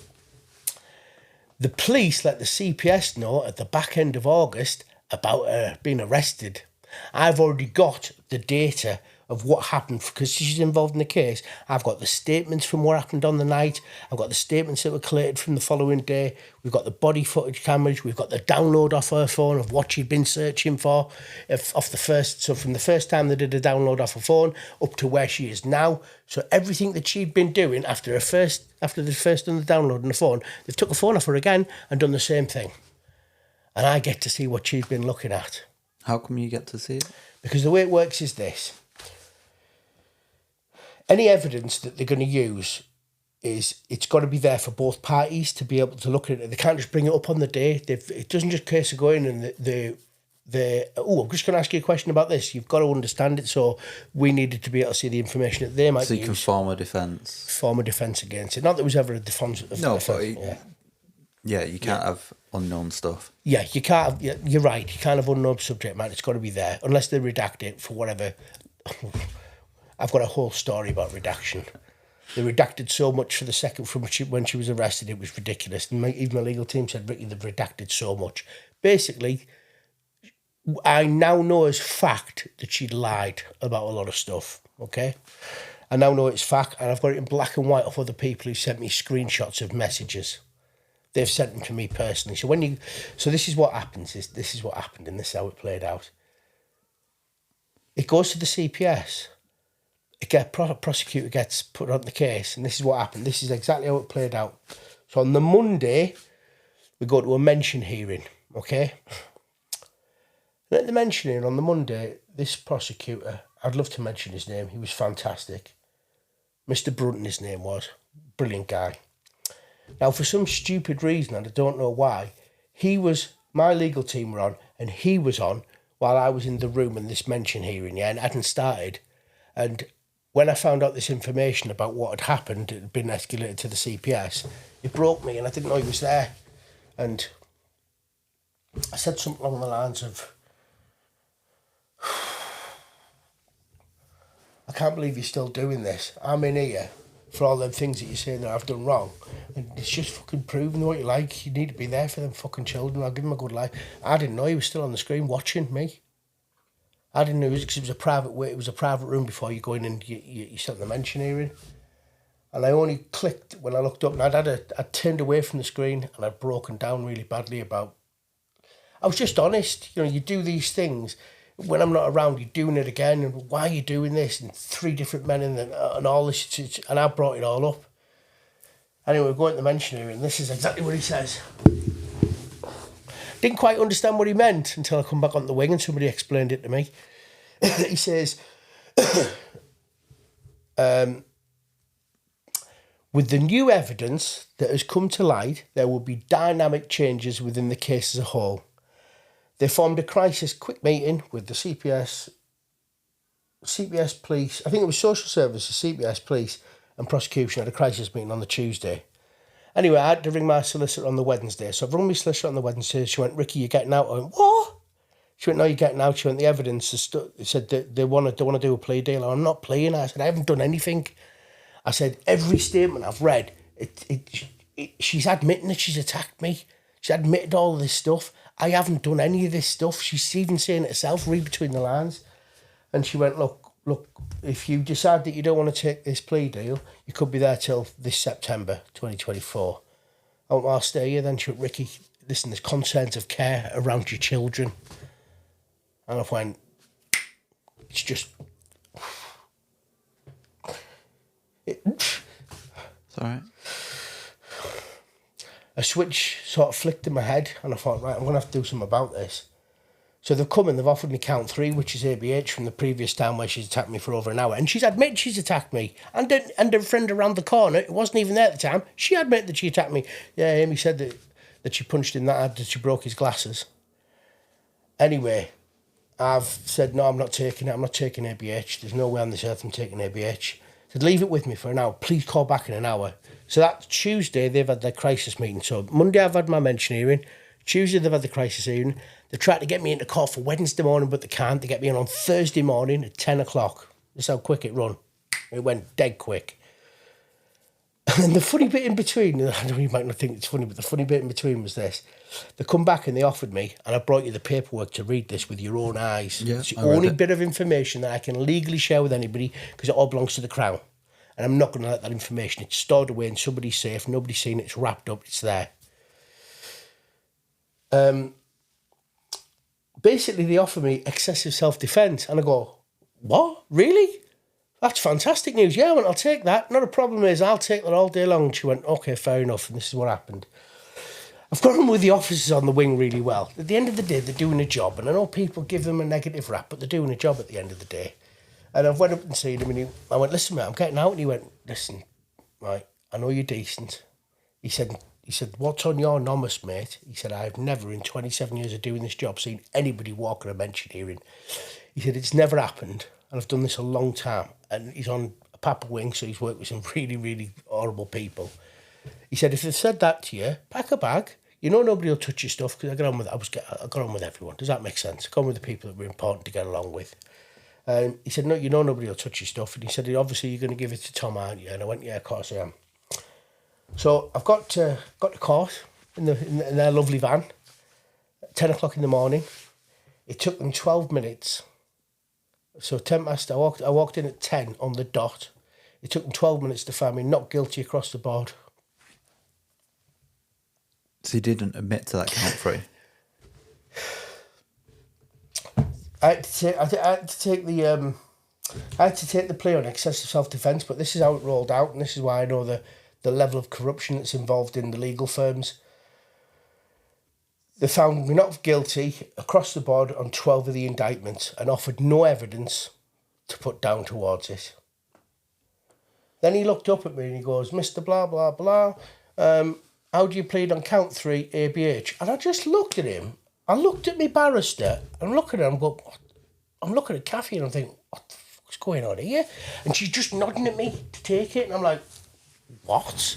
The police let the CPS know at the back end of August about her being arrested. I've already got the data of what happened because she's involved in the case. I've got the statements from what happened on the night. I've got the statements that were collated from the following day. We've got the body footage cameras. We've got the download off her phone of what she'd been searching for so from the first time they did a download off her phone up to where she is now. So everything that she'd been doing after they first done the download on the phone, they've took the phone off her again and done the same thing. And I get to see what she's been looking at. How come you get to see it? Because the way it works is this. Any evidence that they're going to use it's got to be there for both parties to be able to look at it. They can't just bring it up on the day. It doesn't just case of going and I'm just going to ask you a question about this. You've got to understand it. So we needed to be able to see the information that they might use. So you can form a defence. Form a defence against it. Not that there was ever a defence. Yeah, you can't have unknown stuff. Yeah, you can't have, you're right. You can't have unknown subject matter. It's got to be there. Unless they redact it for whatever. I've got a whole story about redaction. They redacted so much for the second from when she was arrested, it was ridiculous. And even my legal team said, Ricky, they've redacted so much. Basically, I now know as fact that she'd lied about a lot of stuff, okay? I now know it's fact, and I've got it in black and white of other people who sent me screenshots of messages. They've sent them to me personally. So this is what happens. This is what happened, and this is how it played out. It goes to the CPS. Prosecutor gets put on the case, and this is what happened. This is exactly how it played out. So on the Monday, we go to a mention hearing, okay? And at the mention hearing on the Monday, this prosecutor, I'd love to mention his name, he was fantastic. Mr. Brunton, his name was. Brilliant guy. Now, for some stupid reason, and I don't know why, my legal team were on, and he was on while I was in the room in this mention hearing, yeah, and it hadn't started. And when I found out this information about what had happened, it had been escalated to the CPS, it broke me, and I didn't know he was there. And I said something along the lines of, I can't believe you're still doing this. I'm in here for all them things that you're saying that I've done wrong. And it's just fucking proving what you like. You need to be there for them fucking children. I'll give them a good life. I didn't know he was still on the screen watching me. I didn't know because it was a private way. It was a private room before you go in and you sat the mention hearing. And I only clicked when I looked up, and I'd turned away from the screen, and I'd broken down really badly about. I was just honest. You know, you do these things when I'm not around. You're doing it again, and why are you doing this? And 3 different men and all this, and I brought it all up. Anyway, we're going to the mention hearing, and this is exactly what he says. Didn't quite understand what he meant until I come back on the wing and somebody explained it to me. He says, with the new evidence that has come to light, there will be dynamic changes within the case as a whole. They formed a crisis quick meeting with the CPS police. I think it was social services, CPS police and prosecution had a crisis meeting on the Tuesday. Anyway, I had to ring my solicitor on the Wednesday. So I've rung my solicitor on the Wednesday. She went, Ricky, you're getting out. I went, what? She went, no, you're getting out. She went, the evidence is said that they want to do a plea deal. I'm not pleading. I said, I haven't done anything. I said, every statement I've read, she's admitting that she's attacked me. She's admitted all of this stuff. I haven't done any of this stuff. She's even saying it herself, read between the lines. And she went, look, if you decide that you don't want to take this plea deal, you could be there till this September 2024. I went, well, I'll stay here then. She went, Ricky, listen, there's concerns of care around your children. And I went, it's just... It's all right. A switch sort of flicked in my head and I thought, right, I'm going to have to do something about this. So they've come and they've offered me count 3, which is ABH from the previous time where she's attacked me for over an hour. And she's admitted she's attacked me. And a friend around the corner, it wasn't even there at the time, she admitted that she attacked me. Yeah, Amy said that she punched him that hard that she broke his glasses. Anyway, I've said, no, I'm not taking it. I'm not taking ABH. There's no way on this earth I'm taking ABH. I said, leave it with me for an hour. Please call back in an hour. So that Tuesday, they've had their crisis meeting. So Monday, I've had my mention hearing. Tuesday, they've had the crisis hearing. They tried to get me into court for Wednesday morning, but they can't. They get me in on Thursday morning at 10 o'clock. That's how quick it run. It went dead quick. And then the funny bit in between, I know you might not think it's funny, but the funny bit in between was this. They come back and they offered me, and I brought you the paperwork to read this with your own eyes. Yeah, it's the only bit of information that I can legally share with anybody because it all belongs to the Crown. And I'm not going to let that information. It's stored away in somebody's safe. Nobody's seen it. It's wrapped up. It's there. Basically, they offer me excessive self-defence. And I go, what? Really? That's fantastic news. Yeah, I went, I'll take that. Not a problem is, I'll take that all day long. And she went, okay, fair enough. And this is what happened. I've got on with the officers on the wing really well. At the end of the day, they're doing a job. And I know people give them a negative rap, but they're doing a job at the end of the day. And I went up and seen him and I went, listen, mate, I'm getting out. And he went, listen, right, I know you're decent. He said, what's on your nomus, mate? He said, I've never in 27 years of doing this job seen anybody walk on a mention hearing. He said, it's never happened. And I've done this a long time. And he's on a Papa wing, so he's worked with some really, really horrible people. He said, if they've said that to you, pack a bag. You know nobody will touch your stuff because I got on with everyone. Does that make sense? I got on with the people that were important to get along with. He said, no, you know nobody will touch your stuff. And he said, obviously you're going to give it to Tom, aren't you? And I went, yeah, of course I am. So I've got to court in their lovely van at 10 o'clock in the morning. It took them 12 minutes. So 10 past, I walked in at 10 on the dot. It took them 12 minutes to find me not guilty across the board. So you didn't admit to that count 3? I had to take the plea on excessive self-defence, but this is how it rolled out, and this is why I know the level of corruption that's involved in the legal firms. They found me not guilty across the board on 12 of the indictments and offered no evidence to put down towards it. Then he looked up at me and he goes, Mr. Blah, blah, blah, how do you plead on count 3 ABH? And I just looked at him. I looked at my barrister and looking at him, I'm looking at Kathy and I'm thinking, what the fuck's going on here? And she's just nodding at me to take it. And I'm like, what?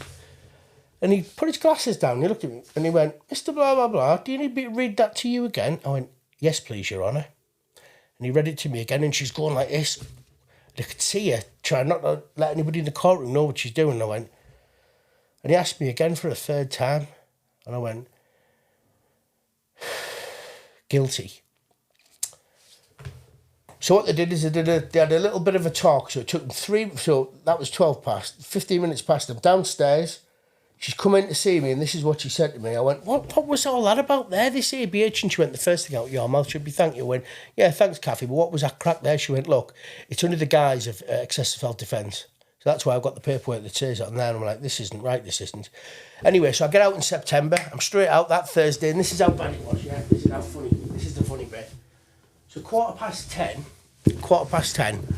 And he put his glasses down, he looked at me and he went, Mr. Blah, blah, blah, do you need me to read that to you again? I went, yes, please, Your Honour. And he read it to me again and she's going like this. And I could see her trying not to let anybody in the courtroom know what she's doing. And I went, and he asked me again for a third time. And I went, guilty. So what they did is they had a little bit of a talk. So it took them so that was 12 past, 15 minutes past. I'm downstairs. She's come in to see me and this is what she said to me. I went, what was all that about there, this ABH? And she went, the first thing out of your mouth should be thank you. I went, yeah, thanks, Kathy, but what was that crack there? She went, look, it's under the guise of excessive self-defence. So that's why I've got the paperwork that says on there. And I'm like, this isn't right, this isn't. Anyway, so I get out in September. I'm straight out that Thursday, and this is how bad it was, yeah? This is how funny. This is the funny bit. So 10:15,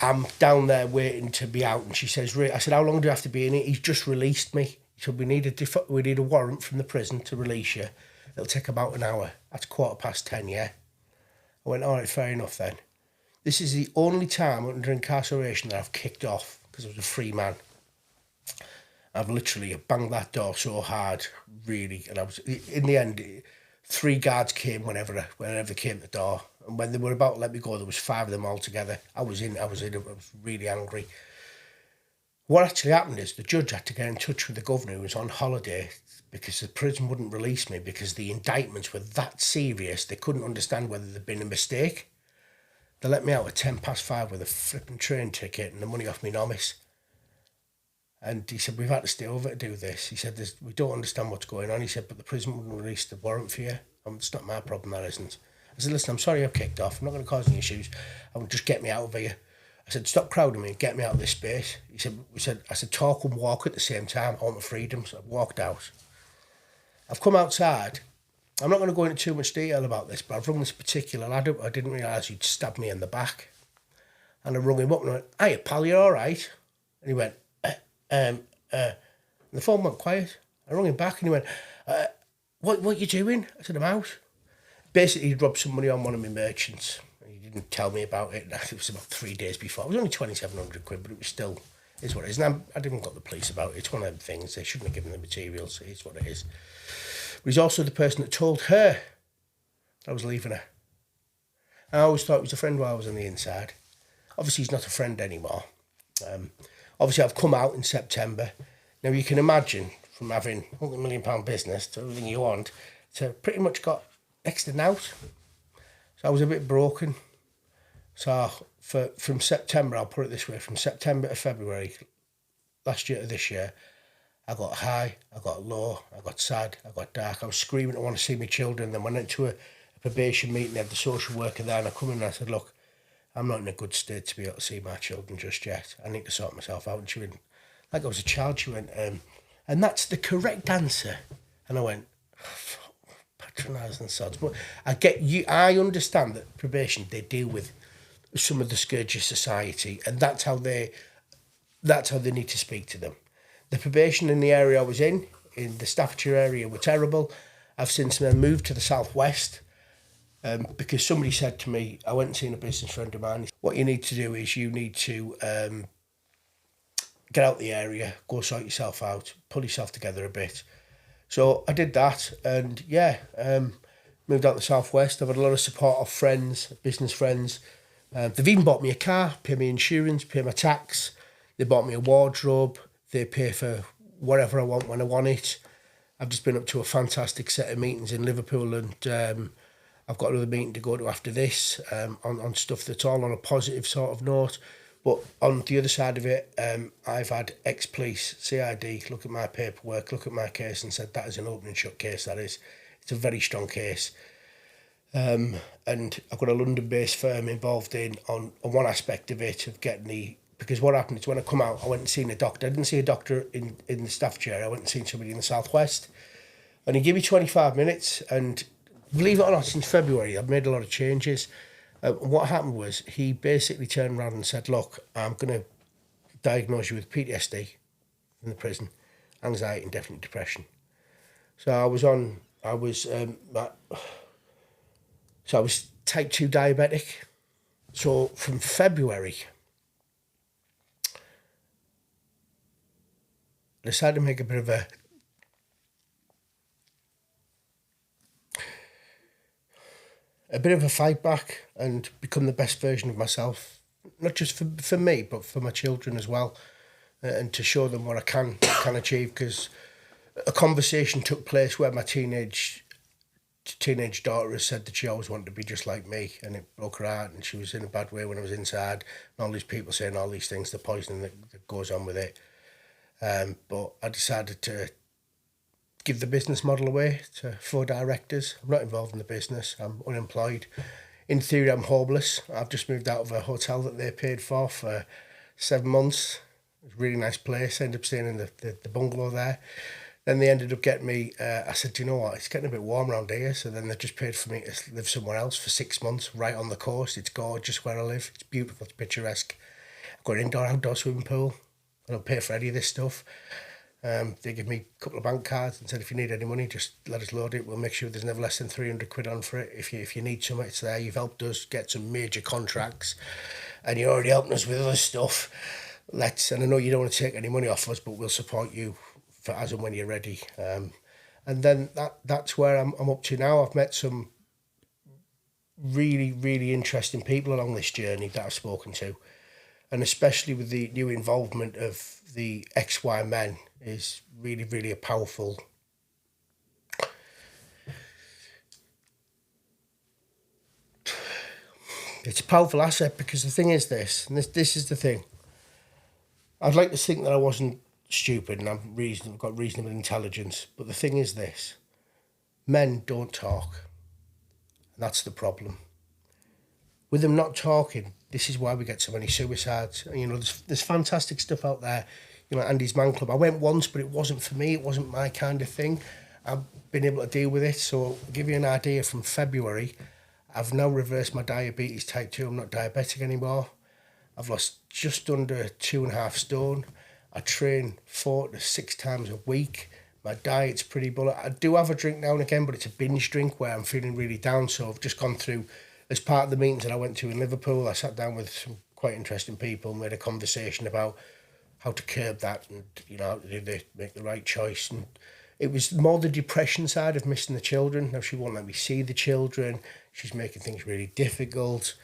I'm down there waiting to be out, and she says, I said, how long do I have to be in it? He's just released me. He said, we need a warrant from the prison to release you. It'll take about an hour. That's 10:15, yeah? I went, all right, fair enough then. This is the only time under incarceration that I've kicked off, because I was a free man. I've literally banged that door so hard, really, and I was, in the end, 3 guards came whenever they came to the door. And when they were about to let me go, there was 5 of them all together. I was really angry. What actually happened is the judge had to get in touch with the governor, who was on holiday, because the prison wouldn't release me because the indictments were that serious, they couldn't understand whether there'd been a mistake. They let me out at 5:10 with a flipping train ticket and the money off me nomis. And he said, we've had to stay over to do this. He said, we don't understand what's going on. He said, but the prison wouldn't release the warrant for you. It's not my problem, that isn't. I said, listen, I'm sorry I've kicked off. I'm not going to cause any issues. I would just get me out of here. I said, stop crowding me and get me out of this space. I said, talk and walk at the same time. I want my freedom. So I walked out. I've come outside. I'm not going to go into too much detail about this, but I've rung this particular lad up. I didn't realise he'd stabbed me in the back. And I rung him up and I went, hiya, pal, you all right? And he went, and the phone went quiet. I rung him back and he went, what you doing? I said, I'm out. Basically, he'd robbed some money on one of my merchants. He didn't tell me about it. It was about 3 days before. It was only 2,700 quid, but it was still, is what it is. And I didn't got the police about it. It's one of them things. They shouldn't have given the materials. It is what it is. But he's also the person that told her I was leaving her. I always thought he was a friend while I was on the inside. Obviously, he's not a friend anymore. Obviously, I've come out in September. Now, you can imagine from having a £100 million business to everything you want to pretty much got next to out. So I was a bit broken. So from September, I'll put it this way, from September to February, last year to this year, I got high, I got low, I got sad, I got dark. I was screaming, I want to see my children. Then went into a probation meeting, they had the social worker there, and I come in and I said, look, I'm not in a good state to be able to see my children just yet. I need to sort myself out. And she went, like I was a child, she went, and that's the correct answer. And I went, patronising sods. But I understand that probation, they deal with some of the scourge of society, and that's how they need to speak to them. The probation in the area I was in the Staffordshire area, were terrible. I've since then moved to the southwest because somebody said to me, I went and seen a business friend of mine, what you need to do is you need to get out the area, go sort yourself out, pull yourself together a bit. So I did that, and moved out the southwest. I've had a lot of support of friends, business friends. They've even bought me a car, pay me insurance, pay my tax. They bought me a wardrobe. They pay for whatever I want when I want it. I've just been up to a fantastic set of meetings in Liverpool, and I've got another meeting to go to after this on stuff that's all on a positive sort of note. But on the other side of it, I've had ex-police, CID, look at my paperwork, look at my case and said that is an open and shut case, that is. It's a very strong case. And I've got a London-based firm involved on one aspect of it, of getting the... Because what happened is when I come out, I went and seen a doctor. I didn't see a doctor in the Staffordshire. I went and seen somebody in the southwest. And he gave me 25 minutes. And believe it or not, since February, I've made a lot of changes. What happened was he basically turned around and said, look, I'm going to diagnose you with PTSD in the prison, anxiety and definite depression. So I was type 2 diabetic. So from February, I decided to make a bit of a fight back and become the best version of myself, not just for me, but for my children as well, and to show them what I can achieve. Because a conversation took place where my teenage daughter has said that she always wanted to be just like me, and it broke her heart, and she was in a bad way when I was inside, and all these people saying all these things, the poisoning that goes on with it. But I decided to give the business model away to 4 directors. I'm not involved in the business. I'm unemployed. In theory, I'm homeless. I've just moved out of a hotel that they paid for 7 months. It was a really nice place. I ended up staying in the bungalow there. Then they ended up getting me, I said, do you know what, it's getting a bit warm around here. So then they just paid for me to live somewhere else for 6 months, right on the coast. It's gorgeous where I live. It's beautiful, it's picturesque. I've got an indoor, outdoor swimming pool. I don't pay for any of this stuff. They give me a couple of bank cards and said, if you need any money, just let us load it. We'll make sure there's never less than 300 quid on for it. If you need some, it's there. You've helped us get some major contracts and you're already helping us with other stuff. And I know you don't want to take any money off us, but we'll support you for as and when you're ready. And then that's where I'm up to now. I've met some really, really interesting people along this journey that I've spoken to. And especially with the new involvement of the XY men is really, really a powerful... It's a powerful asset because the thing is this, and this is the thing. I'd like to think that I wasn't stupid and I've got reasonable intelligence, but the thing is this. Men don't talk. And that's the problem. With them not talking, this is why we get so many suicides. You know, there's fantastic stuff out there. You know, Andy's Man Club. I went once, but it wasn't for me. It wasn't my kind of thing. I've been able to deal with it. So I'll give you an idea, from February, I've now reversed my diabetes type 2. I'm not diabetic anymore. I've lost just under 2.5 stone. I train 4 to 6 times a week. My diet's pretty bullet. I do have a drink now and again, but it's a binge drink where I'm feeling really down. So I've just gone through, as part of the meetings that I went to in Liverpool, I sat down with some quite interesting people and made a conversation about how to curb that and, you know, how to make the right choice. And it was more the depression side of missing the children. Now she won't let me see the children. She's making things really difficult.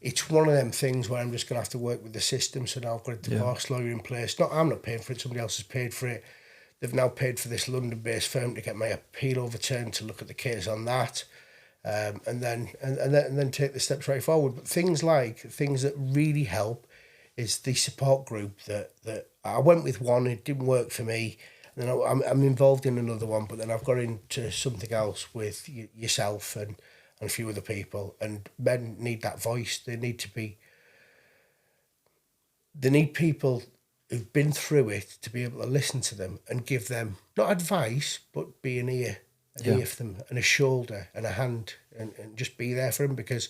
It's one of them things where I'm just going to have to work with the system. So now I've got a divorce lawyer in place. I'm not paying for it. Somebody else has paid for it. They've now paid for this London-based firm to get my appeal overturned, to look at the case on that, and then take the steps right forward. But things that really help is the support group that I went with one. It didn't work for me. And then I'm involved in another one, but then I've got into something else with yourself and a few other people. And men need that voice. They need people who've been through it to be able to listen to them and give them not advice, but be an ear for them, and a shoulder and a hand, and just be there for them, because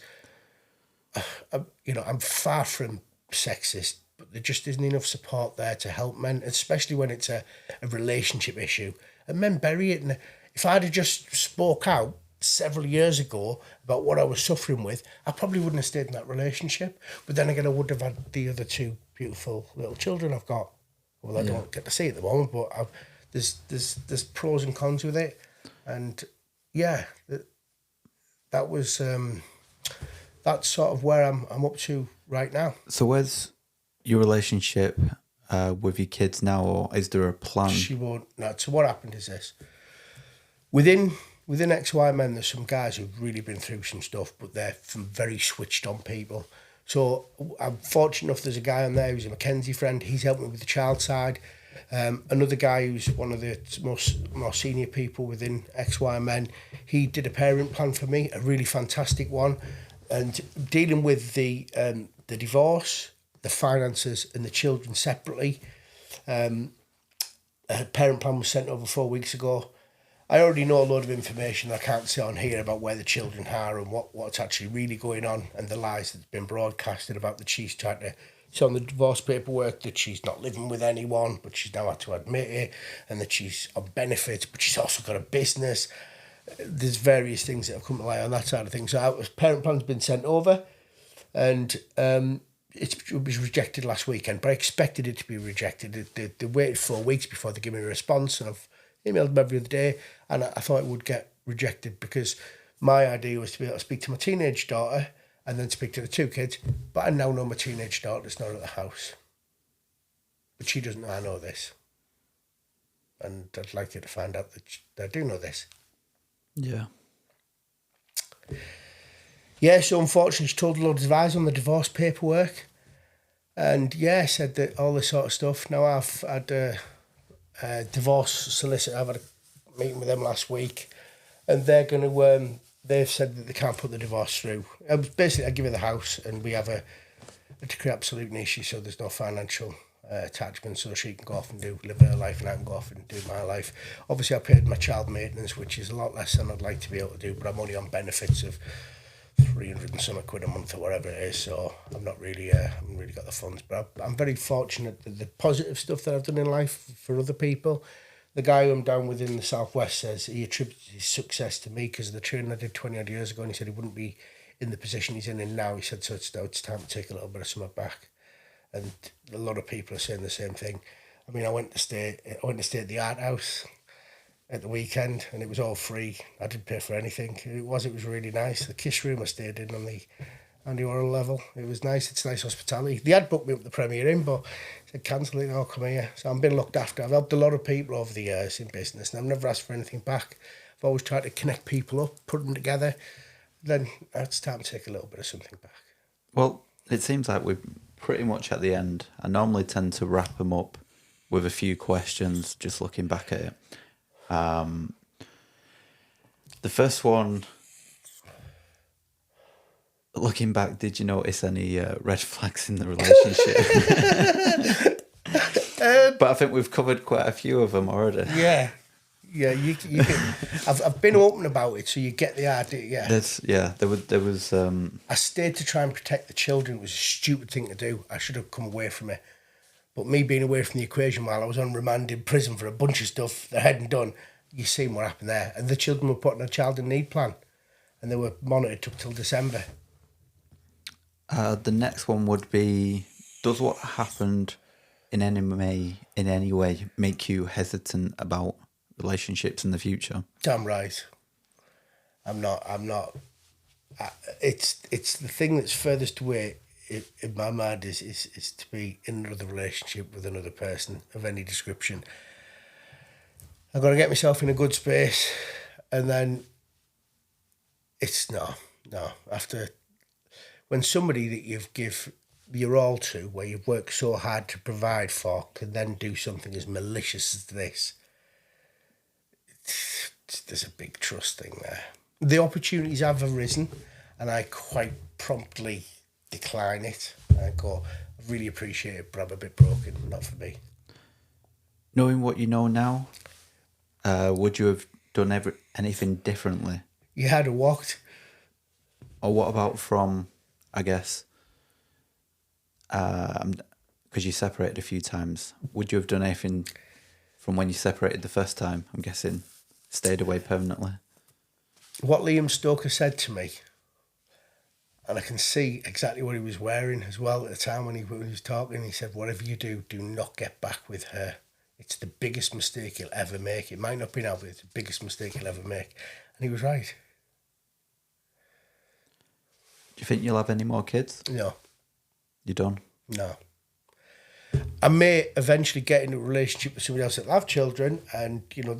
I'm far from sexist, but there just isn't enough support there to help men, especially when it's a relationship issue. And men bury it. And if I'd have just spoke out several years ago about what I was suffering with, I probably wouldn't have stayed in that relationship. But then again, I would have had the other 2 beautiful little children I've got. Well, I don't get to see at the moment, but there's pros and cons with it. And yeah, that was that's sort of where I'm up to right now. So where's your relationship with your kids now, or is there a plan? She won't. No. So what happened is this. Within XY Men, there's some guys who've really been through some stuff, but they're some very switched on people. So I'm fortunate enough, there's a guy on there who's a Mackenzie friend. He's helped me with the child side. Another guy who's one of the more senior people within XY Men, he did a parent plan for me, a really fantastic one. And dealing with the divorce, the finances and the children separately. A parent plan was sent over 4 weeks ago. I already know a load of information I can't say on here about where the children are and what's actually really going on, and the lies that's been broadcasted about that she's trying to... It's on the divorce paperwork that she's not living with anyone, but she's now had to admit it, and that she's on benefits, but she's also got a business. There's various things that have come to light on that side of things. So parent plan's been sent over, and it was rejected last weekend, but I expected it to be rejected. They waited 4 weeks before they gave me a response, and I've emailed them every other day, and I thought it would get rejected because my idea was to be able to speak to my teenage daughter and then speak to the 2 kids, but I now know my teenage daughter's not at the house. But she doesn't know I know this. And I'd like you to find out that I do know this. Yeah. Yeah, so unfortunately she told a lot of lies on the divorce paperwork. And yeah, said that all this sort of stuff. Now I've had a divorce solicitor. I've had a meeting with them last week, and they're going to... they've said that they can't put the divorce through. Basically, I give her the house, and we have a to create absolute niche so there's no financial attachment, so she can go off and live her life and I can go off and do my life. Obviously I paid my child maintenance, which is a lot less than I'd like to be able to do, but I'm only on benefits of 300 and some quid a month or whatever it is, so I'm not really haven't really got the funds, but I'm very fortunate that the positive stuff that I've done in life for other people. The guy who I'm down with in the southwest says he attributes his success to me because of the training I did 20 odd years ago, and he said he wouldn't be in the position he's in now. He said, so it's time to take a little bit of something back. And a lot of people are saying the same thing. I mean, I went to stay at the art house at the weekend, and it was all free. I didn't pay for anything. It was really nice. The Kiss room I stayed in on the Andy Warhol level. It was nice. It's nice hospitality. They had booked me up the Premier Inn, but said cancel it. I'll come here. So I'm being looked after. I've helped a lot of people over the years in business, and I've never asked for anything back. I've always tried to connect people up, put them together. Then it's time to take a little bit of something back. Well, it seems like we're pretty much at the end. I normally tend to wrap them up with a few questions, just looking back at it. The first one, looking back, did you notice any red flags in the relationship? But I think we've covered quite a few of them already. Yeah. You can, I've been open about it, so you get the idea. Yeah, there was. I stayed to try and protect the children. It was a stupid thing to do. I should have come away from it. But me being away from the equation while I was on remand in prison for a bunch of stuff that I hadn't done, you seen what happened there. And the children were put on a child in need plan, and they were monitored up till December. The next one would be: does what happened in any way make you hesitant about relationships in the future? Damn right. I'm not. It's the thing that's furthest away in my mind is to be in another relationship with another person of any description. I've got to get myself in a good space, and then it's no. After when somebody that you've give your all to, where you've worked so hard to provide for, can then do something as malicious as this. There's a big trust thing there. The opportunities have arisen, and I quite promptly decline it. I go, I really appreciate it, but I'm a bit broken. Not for me. Knowing what you know now, would you have done anything differently? You had walked. Or what about from, I guess, because you separated a few times, would you have done anything from when you separated the first time? I'm guessing stayed away permanently. What Liam Stoker said to me, and I can see exactly what he was wearing as well at the time when he was talking. He said, whatever you do, do not get back with her. It's the biggest mistake you'll ever make. It might not be now, but it's the biggest mistake you'll ever make. And he was right. Do you think you'll have any more kids? No. You done? No. I may eventually get into a relationship with somebody else that'll have children, and, you know,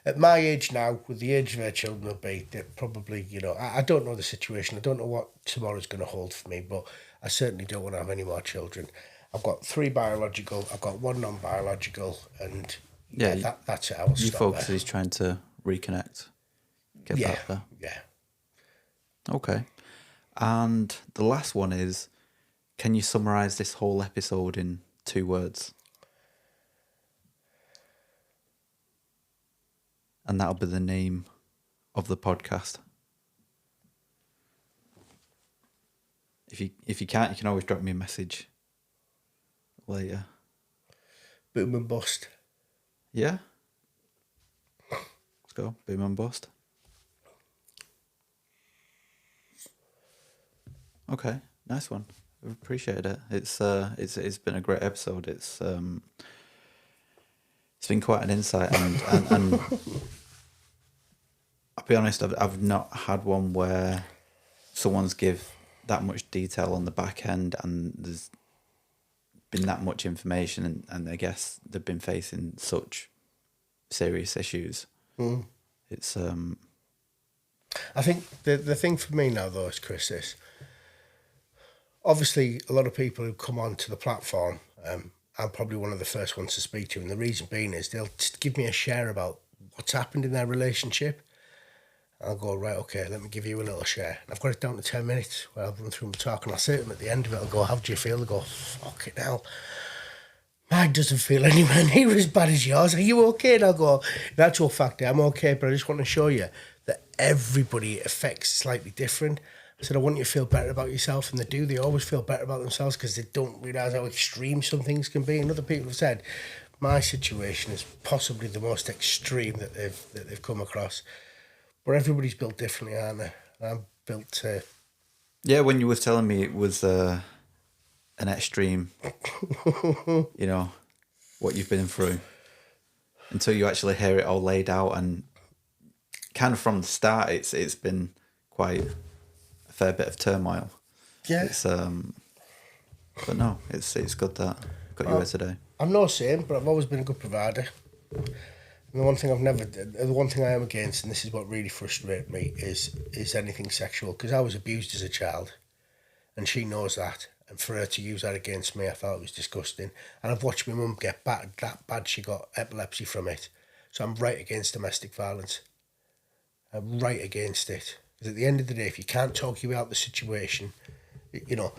at my age now, with the age of their children will be, they're probably, you know, I don't know the situation. I don't know what tomorrow's going to hold for me, but I certainly don't want to have any more children. I've got 3 biological, I've got 1 non-biological, and that's it. I will your stop focus there. is trying to reconnect, get back there. Yeah. Okay. And the last one is, can you summarise this whole episode in 2 words? And that'll be the name of the podcast. If you can't, you can always drop me a message later. Boom and bust. Yeah? Let's go. Boom and bust. Okay, nice one. I appreciate it. It's been a great episode. It's been quite an insight, and I'll be honest, I've not had one where someone's give that much detail on the back end, and there's been that much information, and I guess they've been facing such serious issues. It's I think the thing for me now though is, Chris, is obviously a lot of people who come onto the platform, I'm probably one of the first ones to speak to, and the reason being is they'll just give me a share about what's happened in their relationship. I'll go, right, okay, let me give you a little share. And I've got it down to 10 minutes where I'll run through my talk, and I'll say to them at the end of it, I'll go, how do you feel? They'll go, fucking hell. Mine doesn't feel anywhere near as bad as yours. Are you okay? And I'll go, in actual fact, I'm okay, but I just want to show you that everybody it affects slightly different. I said, I want you to feel better about yourself, and they do. They always feel better about themselves because they don't realise how extreme some things can be. And other people have said, my situation is possibly the most extreme that they've come across. But everybody's built differently, aren't they? I'm built to... Yeah, when you were telling me it was an extreme, you know, what you've been through, until you actually hear it all laid out, and kind of from the start, it's been quite a fair bit of turmoil. Yeah. It's but no, it's good that I've got you here today. I'm no saint, but I've always been a good provider. And the one thing I am against, and this is what really frustrates me, is anything sexual. Because I was abused as a child, and she knows that. And for her to use that against me, I thought it was disgusting. And I've watched my mum get battered that bad she got epilepsy from it. So I'm right against domestic violence. I'm right against it. Because at the end of the day, if you can't talk you out the situation, you know,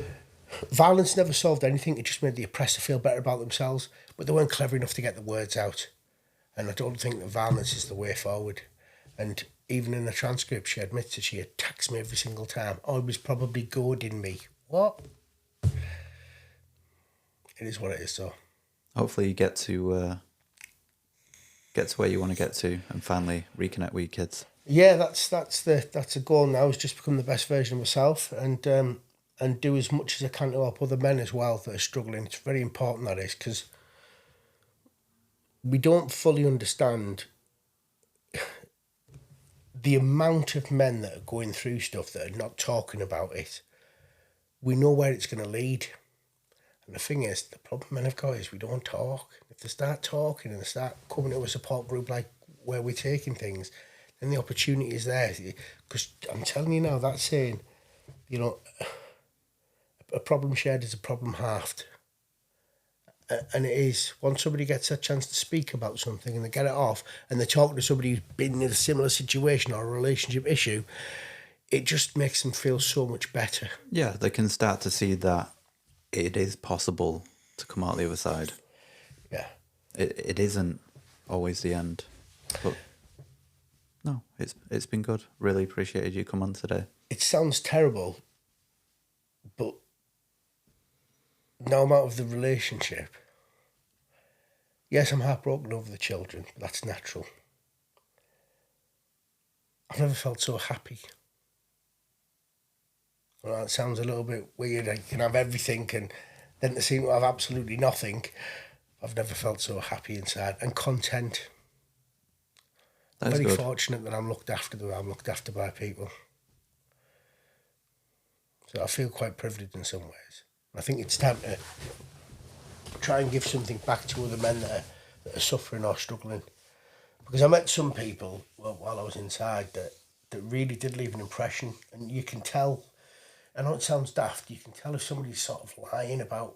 violence never solved anything. It just made the oppressor feel better about themselves. But they weren't clever enough to get the words out. And I don't think that violence is the way forward. And even in the transcript, she admits that she attacks me every single time. Oh, it was probably goading me. What? It is what it is, so. Hopefully you get to where you want to get to and finally reconnect with your kids. Yeah, that's the goal now, is just become the best version of myself and do as much as I can to help other men as well that are struggling. It's very important, that is, because we don't fully understand the amount of men that are going through stuff that are not talking about it. We know where it's going to lead. And the thing is, the problem men have got is we don't talk. If they start talking and they start coming to a support group like where we're taking things, then the opportunity is there. Because I'm telling you now, that saying, you know, a problem shared is a problem halved. And it is. Once somebody gets a chance to speak about something and they get it off and they're talking to somebody who's been in a similar situation or a relationship issue, it just makes them feel so much better. Yeah, they can start to see that it is possible to come out the other side. Yeah. It isn't always the end. But no, it's been good. Really appreciated you come on today. It sounds terrible, but now I'm out of the relationship. Yes, I'm heartbroken over the children, but that's natural. I've never felt so happy. Well, that sounds a little bit weird. I can have everything and then to seem to have absolutely nothing. I've never felt so happy inside and content. I'm very fortunate that I'm looked after by people. So I feel quite privileged in some ways. I think it's time to try and give something back to other men that are suffering or struggling. Because I met some people while I was inside that really did leave an impression, and you can tell, I know it sounds daft, you can tell if somebody's sort of lying about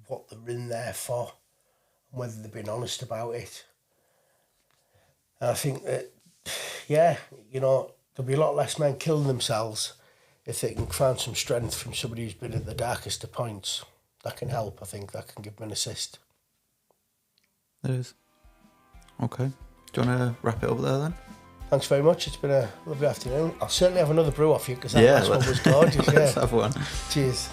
what they're in there for and whether they've been honest about it. And I think that, yeah, you know, there'll be a lot less men killing themselves if they can find some strength from somebody who's been at the darkest of points. That can help, I think. That can give them an assist. It is. Okay. Do you want to wrap it up there then? Thanks very much. It's been a lovely afternoon. I'll certainly have another brew off you because that last one was gorgeous. Let's have one. Cheers.